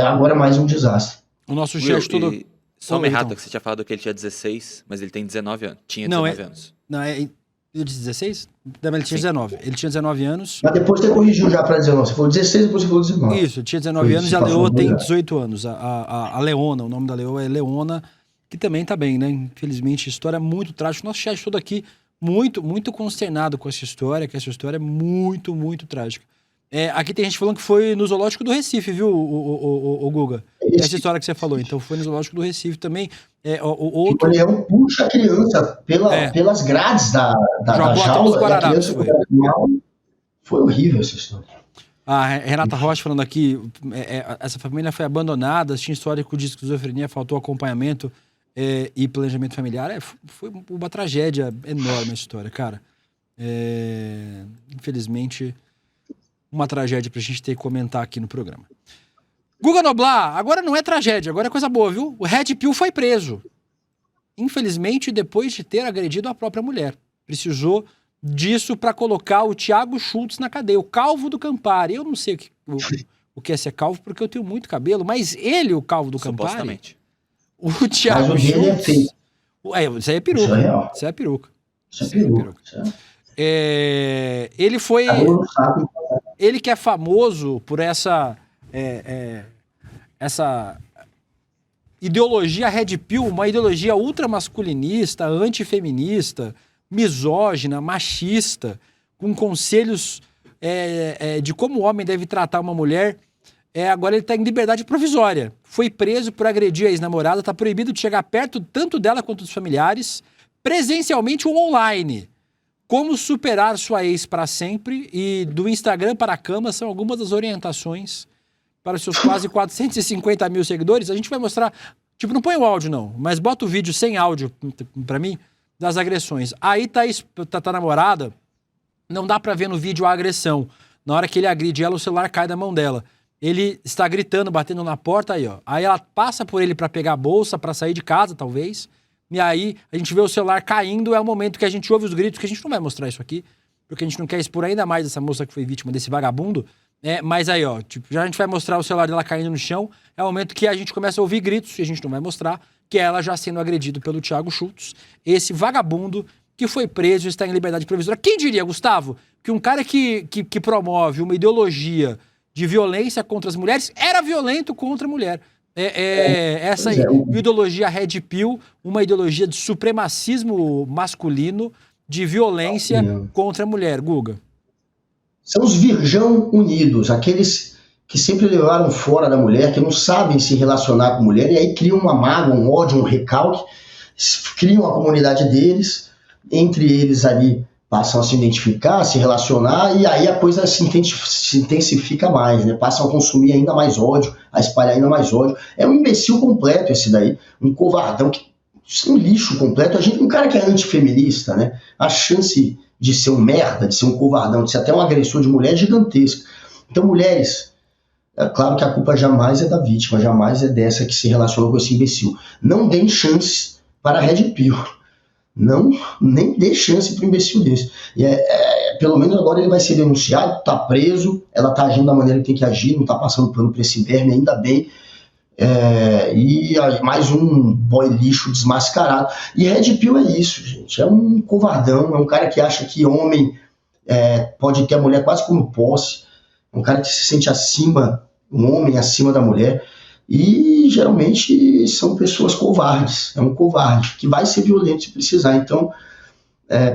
Agora é mais um desastre. O nosso chat todo... Só uma errata, que você tinha falado que ele tinha 16, mas ele tem 19 anos. Tinha 19 anos. Não, ele disse 16? Não, ele tinha 19. Ele tinha 19 anos. Mas depois você corrigiu já para 19. Você falou 16, depois você falou 19. Isso, tinha 19 anos e a leoa tem 18 anos. A Leona, o nome da leoa é Leona, que também tá bem, né? Infelizmente, história muito trágica. Nosso chat todo aqui muito, muito consternado com essa história, que essa história é muito, muito trágica. Aqui tem gente falando que foi no zoológico do Recife, viu, o Guga? Essa história que você falou. Então foi no zoológico do Recife também. O leão puxa a criança pelas grades da jaula. E a criança foi horrível essa história. A Renata Rocha falando aqui, essa família foi abandonada, tinha histórico de esquizofrenia, faltou acompanhamento e planejamento familiar. Foi uma tragédia enorme essa história, cara. Infelizmente... uma tragédia pra gente ter que comentar aqui no programa. Guga Noblar, agora não é tragédia, agora é coisa boa, viu? O Red Pill foi preso. Infelizmente, depois de ter agredido a própria mulher. Precisou disso pra colocar o Thiago Schultz na cadeia, o calvo do Campari. Eu não sei o que é ser calvo, porque eu tenho muito cabelo, mas ele, o calvo do Campari... O Thiago Schultz... Isso aí é peruca. Isso é peruca. Ele foi... Ele que é famoso por essa ideologia Red Pill, uma ideologia ultramasculinista, antifeminista, misógina, machista, com conselhos de como o homem deve tratar uma mulher. Agora ele está em liberdade provisória. Foi preso por agredir a ex-namorada, está proibido de chegar perto tanto dela quanto dos familiares, presencialmente ou online. Como superar sua ex para sempre e do Instagram para a cama são algumas das orientações para os seus quase 450 mil seguidores. A gente vai mostrar, tipo, não põe o áudio não, mas bota o vídeo sem áudio para mim das agressões. Aí tá a namorada, não dá para ver no vídeo a agressão. Na hora que ele agride ela, o celular cai da mão dela. Ele está gritando, batendo na porta aí, ó. Aí ela passa por ele para pegar a bolsa, para sair de casa, talvez. E aí a gente vê o celular caindo, é o momento que a gente ouve os gritos, que a gente não vai mostrar isso aqui, porque a gente não quer expor ainda mais essa moça que foi vítima desse vagabundo. Mas aí, ó, tipo, já a gente vai mostrar o celular dela caindo no chão, é o momento que a gente começa a ouvir gritos, e a gente não vai mostrar, que é ela já sendo agredida pelo Thiago Schultz, esse vagabundo que foi preso e está em liberdade provisória. Quem diria, Gustavo, que um cara que promove uma ideologia de violência contra as mulheres era violento contra a mulher? Essa ideologia Red Pill, uma ideologia de supremacismo masculino, de violência contra a mulher, Guga. São os virgão unidos, aqueles que sempre levaram fora da mulher, que não sabem se relacionar com mulher, e aí criam uma mágoa, um ódio, um recalque, criam a comunidade deles, entre eles ali passam a se identificar, a se relacionar, e aí a coisa se intensifica mais, né? Passam a consumir ainda mais ódio, a espalhar ainda mais ódio. É um imbecil completo esse daí, um covardão, um lixo completo. Um cara que é antifeminista, né? A chance de ser um merda, de ser um covardão, de ser até um agressor de mulher é gigantesca. Então, mulheres, é claro que a culpa jamais é da vítima, jamais é dessa que se relaciona com esse imbecil. Não deem chance para a Red Pill. Não, nem dê chance para um imbecil desse. Pelo menos agora ele vai ser denunciado, está preso, ela está agindo da maneira que tem que agir, não está passando pano para esse verme, ainda bem. E mais um boy lixo desmascarado. E Red Pill é isso, gente. É um covardão, é um cara que acha que homem pode ter a mulher quase como posse, é um cara que se sente acima, um homem acima da mulher. E geralmente são pessoas covardes, é um covarde que vai ser violento se precisar. Então,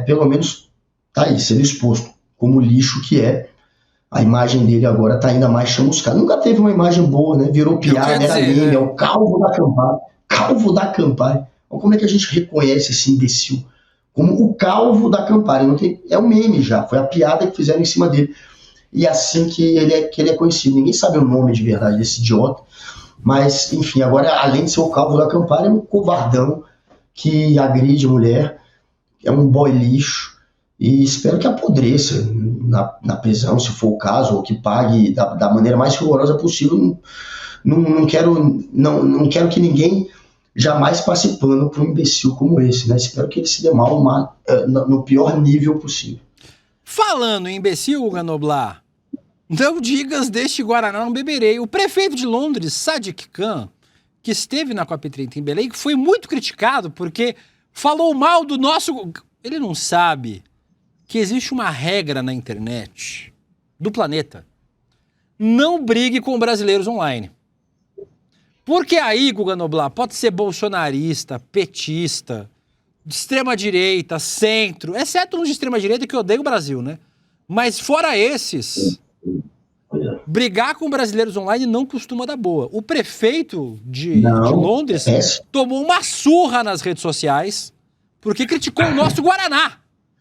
pelo menos tá aí, sendo exposto como lixo que é. A imagem dele agora tá ainda mais chamuscada. Nunca teve uma imagem boa, né? Virou piada, era meme, é o calvo da Campari. Calvo da Campari. Olha como é que a gente reconhece esse imbecil. Como o calvo da Campari. É um meme já, foi a piada que fizeram em cima dele. E assim que ele é conhecido. Ninguém sabe o nome de verdade desse idiota. Mas, enfim, agora, além de ser o calvo da Campari, é um covardão que agride mulher, é um boy lixo, e espero que apodreça na prisão, se for o caso, ou que pague da maneira mais rigorosa possível. Não quero que ninguém jamais passe pano por um imbecil como esse, né? Espero que ele se dê mal no pior nível possível. Falando em imbecil, Guga Noblar, não digas deste Guaraná não beberei. O prefeito de Londres, Sadiq Khan, que esteve na COP30 em Belém, que foi muito criticado porque falou mal do nosso... Ele não sabe que existe uma regra na internet do planeta. Não brigue com brasileiros online. Porque aí, Guga Noblar, pode ser bolsonarista, petista, de extrema-direita, centro, exceto uns de extrema-direita que odeiam o Brasil, né? Mas fora esses... Brigar com brasileiros online não costuma dar boa. O prefeito de Londres tomou uma surra nas redes sociais porque criticou o nosso Guaraná.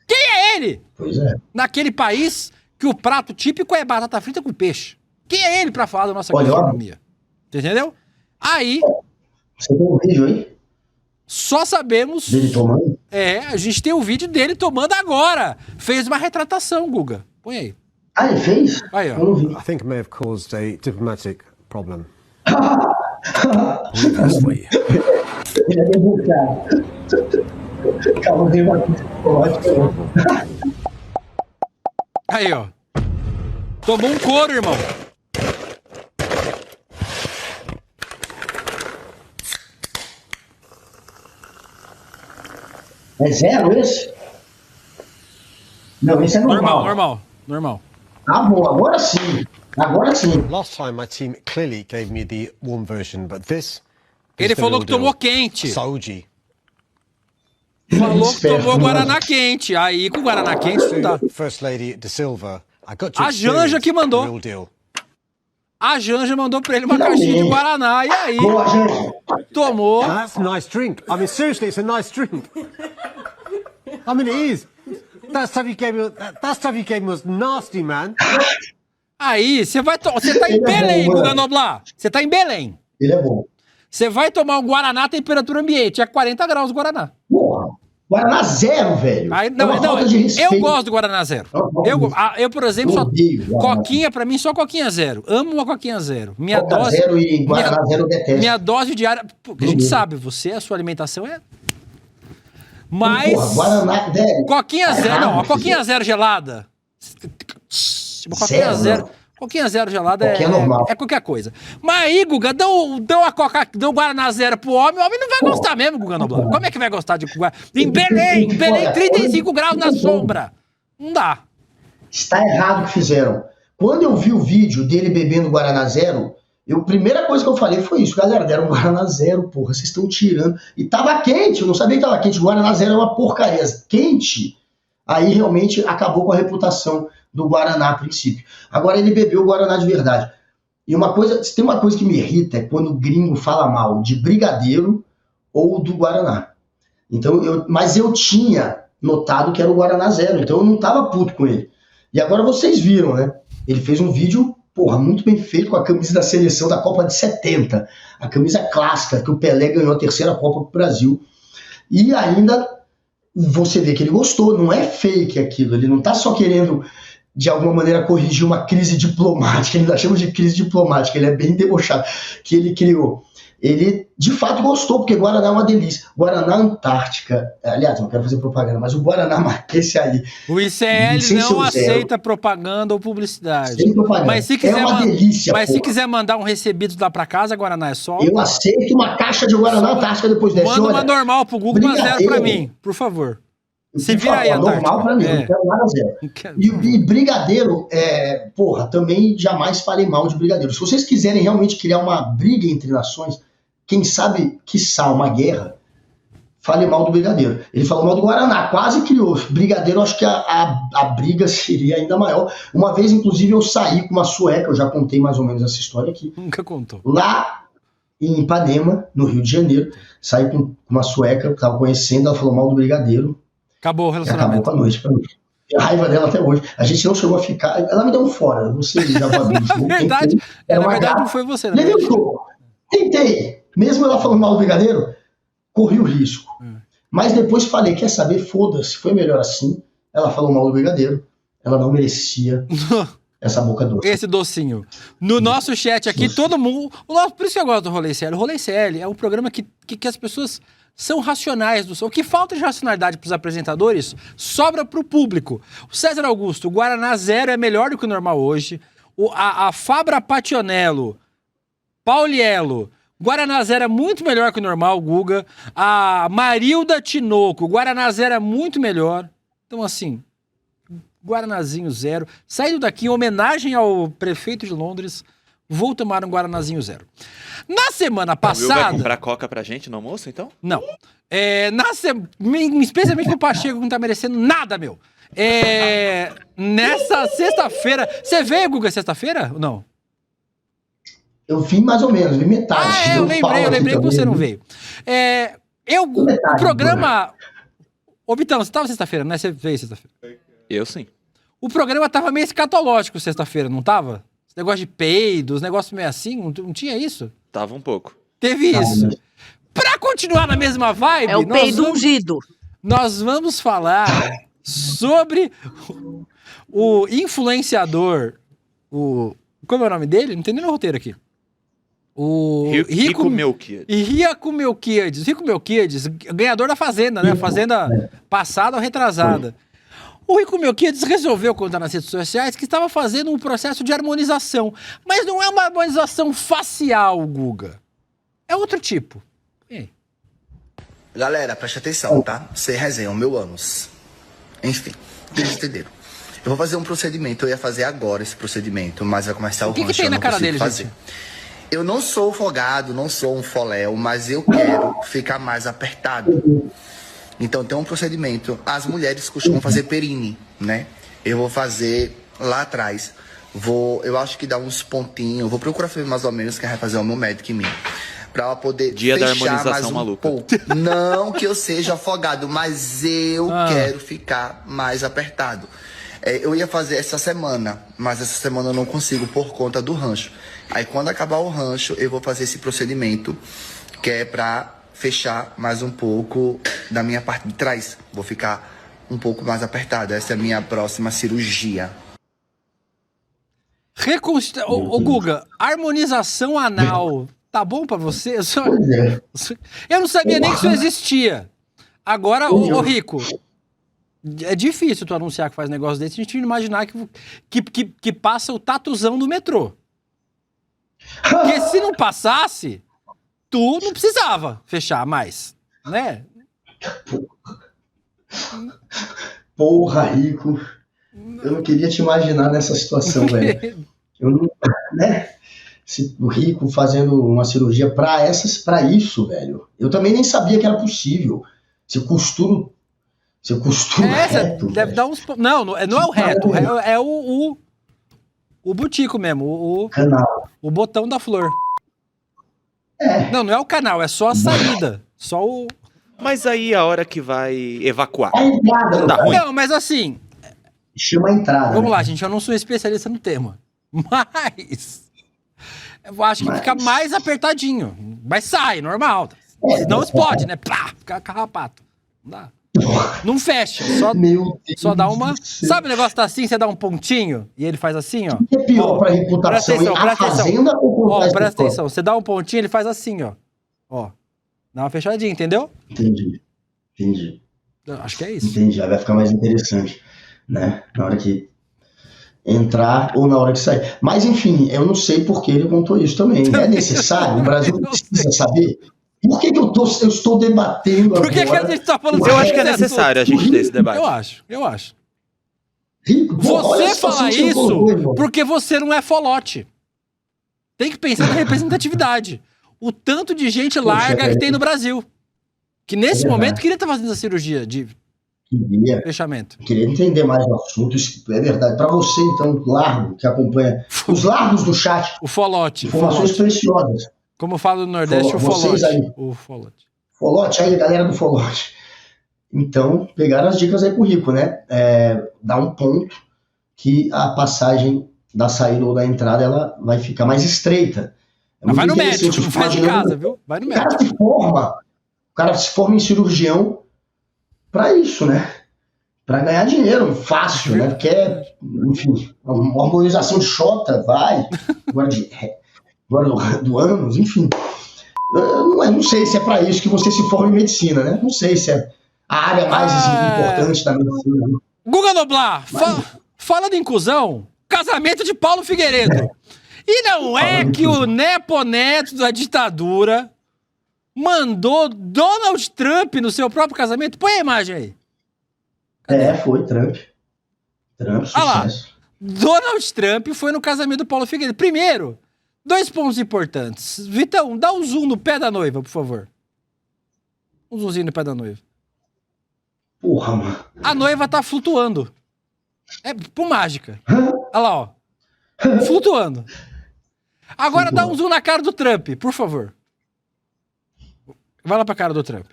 Quem é ele? Pois é. Naquele país que o prato típico é batata frita com peixe. Quem é ele pra falar da nossa gastronomia? Entendeu? Aí... Você tem um vídeo aí? Só sabemos... Dele tomando? A gente tem o vídeo dele tomando agora. Fez uma retratação, Guga. Põe aí. Ah, ele fez? Aí, ó. Eu não vi. I think it may have caused a diplomatic problem. Ele é debucado. Calma, veio uma coisa. Aí, ó. Tomou um couro, irmão. É zero esse? Não, isso é Normal. Ah, bom, agora sim. Last time my team clearly gave me the warm version, but this. Ele falou que tomou quente. Saúde. Falou que tomou Guaraná quente. Aí com Guaraná quente não dá. First Lady de Silva, I got to A Janja que mandou. real deal. A Janja mandou pra ele uma caixinha de Guaraná. E aí? Boa, Janja. Tomou. That's a nice drink. I mean, seriously, it's a nice drink. I mean, it is. That stuff you gave me was nasty, man. Aí, você tá em Belém, Guga Noblar. Você tá em Belém. Ele é bom. Você vai tomar um Guaraná temperatura ambiente. É 40 graus o Guaraná. Porra. Guaraná zero, velho. Aí, não, eu gosto do Guaraná zero. Eu, por exemplo, só coquinha, pra mim, só coquinha zero. Amo uma coquinha zero. Minha Coca dose. Zero e Guaraná zero eu detesto. Minha dose diária. Porque a gente sabe, a sua alimentação é. Mas. Porra, Guaraná zero. Coquinha zero, não. A coquinha zero gelada. Uma coquinha zero. Coquinha zero gelada é qualquer coisa. Mas aí, Guga, dão o Guaraná zero pro homem, o homem não vai gostar mesmo, Guga Noblar. Como é que vai gostar de Guaraná? Em Belém, 35 graus na sombra. Não dá. Está errado o que fizeram. Quando eu vi o vídeo dele bebendo Guaraná zero, a primeira coisa que eu falei foi isso. Galera, deram Guaraná zero, porra, vocês estão tirando. E tava quente, eu não sabia que tava quente. Guaraná zero é uma porcaria. Quente, aí realmente acabou com a reputação do Guaraná a princípio. Agora ele bebeu o Guaraná de verdade. E tem uma coisa que me irrita, é quando o gringo fala mal de brigadeiro ou do Guaraná. Então, mas eu tinha notado que era o Guaraná zero, então eu não tava puto com ele. E agora vocês viram, né? Ele fez um vídeo, porra, muito bem feito com a camisa da seleção da Copa de 70. A camisa clássica, que o Pelé ganhou a terceira Copa pro Brasil. E ainda você vê que ele gostou, não é fake aquilo. Ele não tá só querendo de alguma maneira corrigir uma crise diplomática, ele ainda chama de crise diplomática, ele é bem debochado, que ele criou. Ele, de fato, gostou, porque Guaraná é uma delícia. Guaraná Antártica, aliás, não quero fazer propaganda, mas o Guaraná, esse aí... O ICL não aceita propaganda ou publicidade. Sem propaganda. Mas se quiser, é uma delícia, mas se quiser mandar um recebido lá pra casa, Guaraná é só... Eu aceito uma caixa de Guaraná Antártica depois dessa. Manda uma normal pro Google, uma zero pra mim, por favor. Se vira aí, normal pra mim, não quero nada zero. E brigadeiro, porra, também jamais falei mal de brigadeiro. Se vocês quiserem realmente criar uma briga entre nações, quem sabe, quiçá, uma guerra, fale mal do brigadeiro. Ele falou mal do Guaraná, quase criou. Brigadeiro, acho que a briga seria ainda maior. Uma vez, inclusive, eu saí com uma sueca, eu já contei mais ou menos essa história aqui. Nunca contou. Lá em Ipanema, no Rio de Janeiro, saí com uma sueca, eu tava conhecendo, ela falou mal do brigadeiro. Acabou o relacionamento. Acabou com a noite pra mim. A raiva dela até hoje. A gente não chegou a ficar. Ela me deu um fora. Você já vai abrir. Na verdade, não foi você, né? Tentei. Mesmo ela falando mal do brigadeiro, corri o risco. Mas depois falei, quer saber? Foda-se, foi melhor assim. Ela falou mal do brigadeiro. Ela não merecia essa boca doce. Esse docinho. No nosso chat aqui, todo mundo... Por isso que eu gosto do Rolê CL. O Rolê CL é um programa que as pessoas... são racionais. O que falta de racionalidade para os apresentadores sobra para o público. O César Augusto, o Guaraná Zero é melhor do que o normal hoje. A Fabra Pationello, Pauliello, Guaraná Zero é muito melhor que o normal, Guga. A Marilda Tinoco, Guaraná Zero é muito melhor. Então, assim, Guaranazinho Zero. Saindo daqui, em homenagem ao prefeito de Londres, vou tomar um Guaranazinho Zero. Na semana passada... O Will vai comprar coca pra gente no almoço, então? Não. Especialmente pro Pacheco, que não tá merecendo nada, meu. Nessa sexta-feira... Você veio, Guga, sexta-feira ou não? Eu vim mais ou menos, vi metade. Eu lembrei que você não veio. O programa... Ô, Vitão, você tava sexta-feira, né? Você veio sexta-feira. Eu sim. O programa tava meio escatológico sexta-feira, não tava? Esse negócio de peidos, negócio meio assim, não tinha isso? Tava um pouco. Teve isso. Pra continuar na mesma vibe... É o peido ungido. Nós vamos falar sobre o influenciador, como é o nome dele? Não tem nem no roteiro aqui. O Rico Melquiades. Rico Melquiades. Rico Melquiades, ganhador da Fazenda, né? Fazenda passada ou retrasada. O Rico Melquiades resolveu contar nas redes sociais que estava fazendo um processo de harmonização. Mas não é uma harmonização facial, Guga. É outro tipo. E aí? Galera, preste atenção, tá? Sem resenha, o meu ânus. Enfim, Eles entenderam. Eu vou fazer um procedimento, eu ia fazer agora esse procedimento, mas vai começar o O que rancho, tem eu na não cara consigo dele, fazer. gente? Eu não sou folgado, não sou um foléu, mas eu quero ficar mais apertado. Então tem um procedimento. As mulheres costumam fazer perine, né? Eu vou fazer lá atrás. Eu acho que dá uns pontinhos. Vou procurar saber mais ou menos quem vai fazer o meu médico em mim. Pra ela poder Dia da fechar harmonização mais um maluca. pouco. Não que eu seja afogado, mas eu quero ficar mais apertado. Eu ia fazer essa semana, mas essa semana eu não consigo por conta do rancho. Aí quando acabar o rancho, eu vou fazer esse procedimento, que é pra fechar mais um pouco da minha parte de trás. Vou ficar um pouco mais apertado. Essa é a minha próxima cirurgia. Ô, Guga, harmonização anal, tá bom pra você? Eu não sabia nem que isso existia. Agora, ô Rico, é difícil tu anunciar que faz negócio desse, a gente não imaginar que passa o tatuzão do metrô. Porque se não passasse, tu não precisava fechar mais, né? Porra, Rico. Eu não queria te imaginar nessa situação, velho. Eu não, né? O Rico fazendo uma cirurgia pra isso, velho. Eu também nem sabia que era possível. Você costura reto, deve dar uns... Não é o reto, é o butico mesmo, o canal. O botão da flor. Não é o canal, é só a saída. Só o... Mas aí a hora que vai evacuar. A entrada, não dá ruim. Não, mas assim... Chama a entrada. Vamos lá, gente, eu não sou especialista no tema. Mas... eu acho que fica mais apertadinho. Mas sai, normal. Senão explode, né? Plá, fica carrapato. Não dá. Não fecha, só dá uma... Sabe o negócio tá assim, você dá um pontinho e ele faz assim, ó. O que é pior pra reputação? Presta Fazenda ou ó, presta atenção, você dá um pontinho, ele faz assim, ó. Ó, dá uma fechadinha, entendeu? Entendi. Acho que é isso. Entendi, aí vai ficar mais interessante, né? Na hora que entrar ou na hora que sair. Mas enfim, eu não sei por que ele contou isso também. É necessário? O Brasil precisa saber? Por que eu estou debatendo Por que agora? a gente tá falando Eu acho que é necessário a gente ter esse debate. Eu acho. Rico, Você fala isso porque você não é folote. Tem que pensar na representatividade. O tanto de gente larga que tem no Brasil. Que nesse momento queria estar fazendo a cirurgia de fechamento. Queria entender mais o assunto, isso é verdade. Para você, então, largo, que acompanha os largos do chat. O folote. Informações preciosas. Como fala no Nordeste, o folote. O folote. Folote, aí, galera do folote. Então, pegaram as dicas aí com o Rico, né? Dá um ponto que a passagem da saída ou da entrada, ela vai ficar mais estreita. Mas vai no médico, não faz em casa, viu? Vai no médico. O cara se forma em cirurgião para isso, né? Para ganhar dinheiro, fácil, né? Porque, enfim, uma harmonização de xota, vai. Agora do ânus, enfim. Eu não sei se é para isso que você se forma em medicina, né? Não sei se é a área mais importante da medicina. Né? Guga Noblar, fala de inclusão, casamento de Paulo Figueiredo. E não é que o neponeto da ditadura mandou Donald Trump no seu próprio casamento? Põe a imagem aí. Cadê? Foi Trump. Olha lá, Donald Trump foi no casamento do Paulo Figueiredo. Primeiro, 2 pontos importantes. Vitão, dá um zoom no pé da noiva, por favor. Um zoomzinho no pé da noiva. Porra, mano. A noiva tá flutuando. É por mágica. Olha lá, ó. Flutuando. Agora dá um zoom na cara do Trump, por favor. Vai lá pra cara do Trump.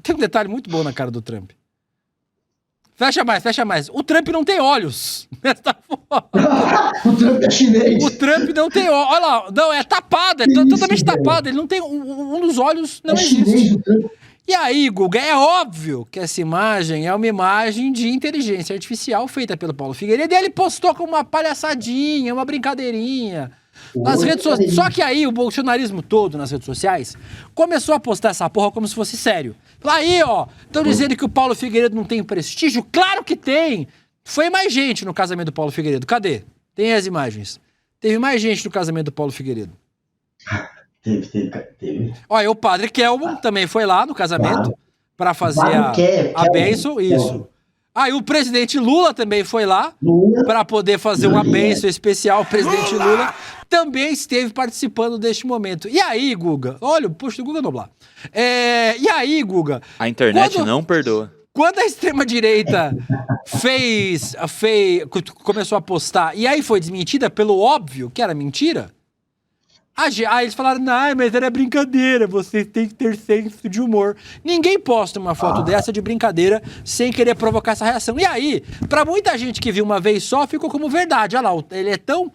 Tem um detalhe muito bom na cara do Trump. Fecha mais. O Trump não tem olhos. Nessa foto. O Trump é chinês. O Trump não tem olhos. Olha lá, não, é tapado, totalmente tapado. Ele não tem. Um dos olhos não existe. E aí, Guga, é óbvio que essa imagem é uma imagem de inteligência artificial feita pelo Paulo Figueiredo. E ele postou como uma palhaçadinha, uma brincadeirinha. Nas redes sociais. Só que aí o bolsonarismo todo nas redes sociais começou a postar essa porra como se fosse sério. Aí, ó, estão dizendo que o Paulo Figueiredo não tem prestígio. Claro que tem! Foi mais gente no casamento do Paulo Figueiredo. Cadê? Tem as imagens. Teve mais gente no casamento do Paulo Figueiredo. Teve. Olha, o padre Kelmo também foi lá no casamento pra fazer a bênção. Isso. Aí o presidente Lula também foi lá para poder fazer uma bênção especial. O presidente Lula também esteve participando deste momento. E aí, Guga? Olha, o post do Guga Noblar. E aí, Guga? A internet não perdoa. Quando a extrema-direita começou a postar, e aí foi desmentida pelo óbvio que era mentira, aí eles falaram, não, mas era brincadeira, vocês têm que ter senso de humor. Ninguém posta uma foto dessa de brincadeira sem querer provocar essa reação. E aí, pra muita gente que viu uma vez só, ficou como verdade. Olha lá, ele é tão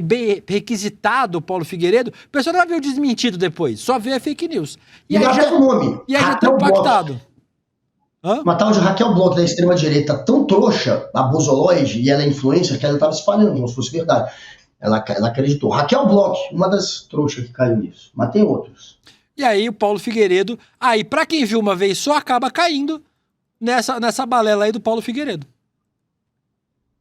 bem requisitado, o Paulo Figueiredo, o pessoal não vai ver o desmentido depois, só vê a fake news. E aí já, o nome. E aí já tá impactado. Uma tal de Raquel Bloch da extrema-direita tão trouxa, a bozoloide, e ela é influencer, que ela estava espalhando, como se fosse verdade. Ela acreditou. Raquel Bloch, uma das trouxas que caiu nisso. Mas tem outros. E aí o Paulo Figueiredo, aí pra quem viu uma vez só, acaba caindo nessa balela aí do Paulo Figueiredo.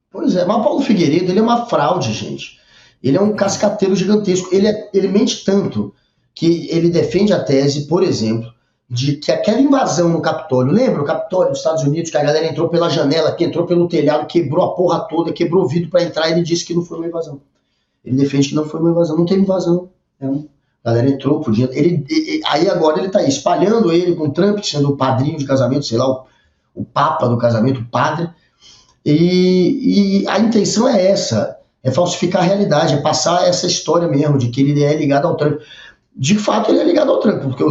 Pois é, mas o Paulo Figueiredo, ele é uma fraude, gente. Ele é um cascateiro gigantesco. Ele mente tanto que ele defende a tese, por exemplo, de que aquela invasão no Capitólio, lembra o Capitólio dos Estados Unidos, que a galera entrou pela janela, que entrou pelo telhado, quebrou a porra toda, quebrou o vidro pra entrar, e ele disse que não foi uma invasão. Ele defende que não foi uma invasão, não teve invasão. A galera entrou, podia. Aí agora ele tá aí, espalhando ele com o Trump, sendo o padrinho de casamento, sei lá, o papa do casamento, o padre. E a intenção é essa, é falsificar a realidade, é passar essa história mesmo, de que ele é ligado ao Trump. De fato, ele é ligado ao Trump, porque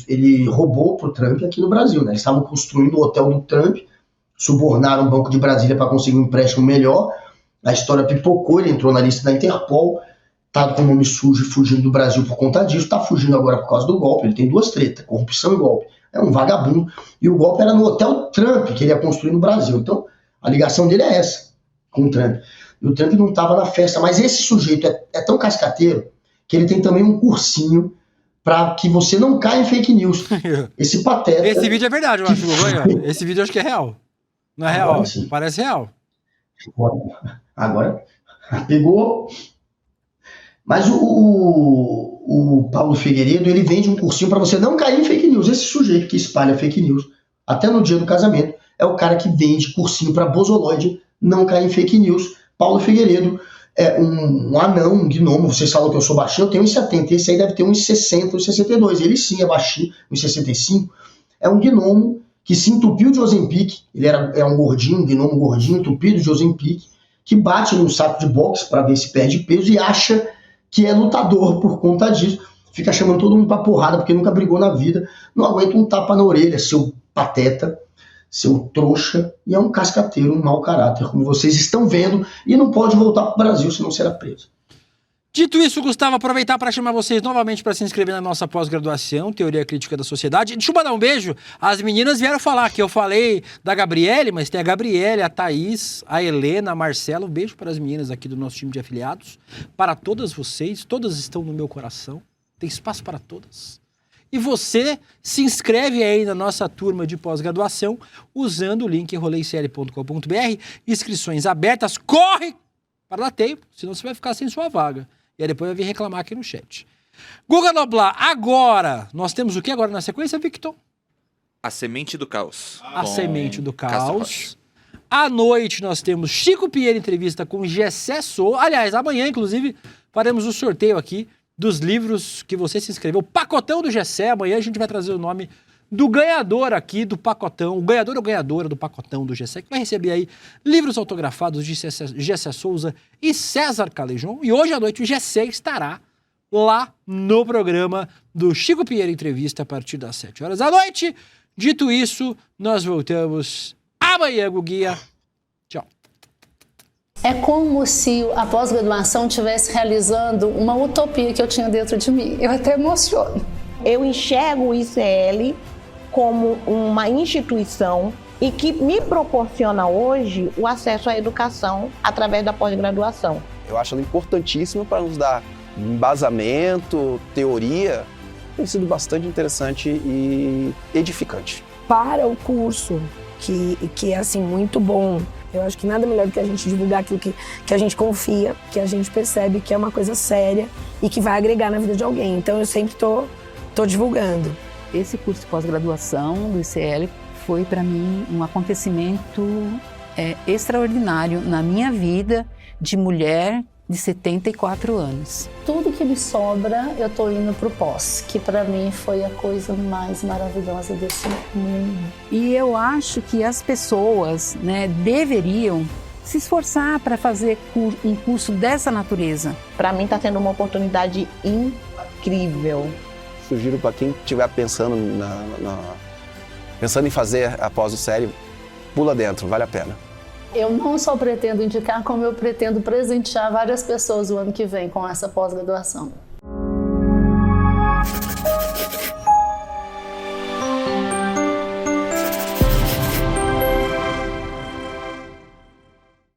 ele roubou pro Trump aqui no Brasil, né? Eles estavam construindo o hotel do Trump, subornaram o Banco de Brasília para conseguir um empréstimo melhor. A história pipocou, ele entrou na lista da Interpol, tá com o nome sujo e fugindo do Brasil por conta disso, tá fugindo agora por causa do golpe. Ele tem duas tretas, corrupção e golpe. É um vagabundo. E o golpe era no Hotel Trump, que ele ia construir no Brasil. Então, a ligação dele é essa, com o Trump. E o Trump não tava na festa, mas esse sujeito é tão cascateiro que ele tem também um cursinho para que você não caia em fake news. Esse pateta... Esse vídeo é verdade, eu acho. Esse vídeo eu acho que é real. Não é real? Parece real. Agora pegou. Mas o Paulo Figueiredo, ele vende um cursinho para você não cair em fake news. Esse sujeito que espalha fake news, até no dia do casamento, é o cara que vende cursinho para bozoloide não cair em fake news. Paulo Figueiredo é um anão, um gnomo. Vocês falam que eu sou baixinho, eu tenho 1,70. Esse aí deve ter 1,60, 1,62. Ele sim é baixinho, 1,65. É um gnomo que se entupiu de Ozempic. Ele é um gordinho, um gnomo gordinho, entupido de Ozempic, que bate num saco de boxe para ver se perde peso e acha que é lutador por conta disso. Fica chamando todo mundo pra porrada porque nunca brigou na vida. Não aguenta um tapa na orelha, seu pateta, seu trouxa, e é um cascateiro, um mau caráter, como vocês estão vendo, e não pode voltar pro Brasil, senão será preso. Dito isso, Gustavo, aproveitar para chamar vocês novamente para se inscrever na nossa pós-graduação, Teoria Crítica da Sociedade. Deixa eu mandar um beijo. As meninas vieram falar que eu falei da Gabriele, mas tem a Gabriele, a Thaís, a Helena, a Marcela. Um beijo para as meninas aqui do nosso time de afiliados. Para todas vocês, todas estão no meu coração. Tem espaço para todas. E você se inscreve aí na nossa turma de pós-graduação usando o link roleicl.com.br. Inscrições abertas. Corre para dar tempo, senão você vai ficar sem sua vaga. E aí depois vai vir reclamar aqui no chat. Guga Noblar, agora, nós temos o que agora na sequência, Victor? A Semente do Caos. A Semente do Caos. À noite nós temos Chico Pinheiro entrevista com Gessé Souza. Aliás, amanhã, inclusive, faremos o sorteio aqui dos livros que você se inscreveu. Pacotão do Gessé. Amanhã a gente vai trazer o nome do ganhador aqui do pacotão, o ganhador ou ganhadora do pacotão do Gessé, que vai receber aí livros autografados de Gessé Souza e César Calejon. E hoje à noite o Gessé estará lá no programa do Chico Pinheiro Entrevista a partir das 7 horas da noite. Dito isso, nós voltamos amanhã, Guguinha. Tchau. É como se a pós-graduação estivesse realizando uma utopia que eu tinha dentro de mim. Eu até emociono. Eu enxergo o ICL como uma instituição e que me proporciona hoje o acesso à educação através da pós-graduação. Eu acho ela importantíssima para nos dar embasamento, teoria. Tem sido bastante interessante e edificante. Para o curso, que é assim, muito bom, eu acho que nada melhor do que a gente divulgar aquilo que a gente confia, que a gente percebe que é uma coisa séria e que vai agregar na vida de alguém. Então eu sempre estou divulgando. Esse curso de pós-graduação do ICL foi para mim um acontecimento extraordinário na minha vida de mulher de 74 anos. Tudo que me sobra, eu tô indo pro pós, que para mim foi a coisa mais maravilhosa desse mundo. E eu acho que as pessoas, né, deveriam se esforçar para fazer um curso dessa natureza. Para mim está sendo uma oportunidade incrível. Sugiro para quem estiver pensando pensando em fazer após o série, pula dentro, vale a pena. Eu não só pretendo indicar, como eu pretendo presentear várias pessoas o ano que vem com essa pós-graduação.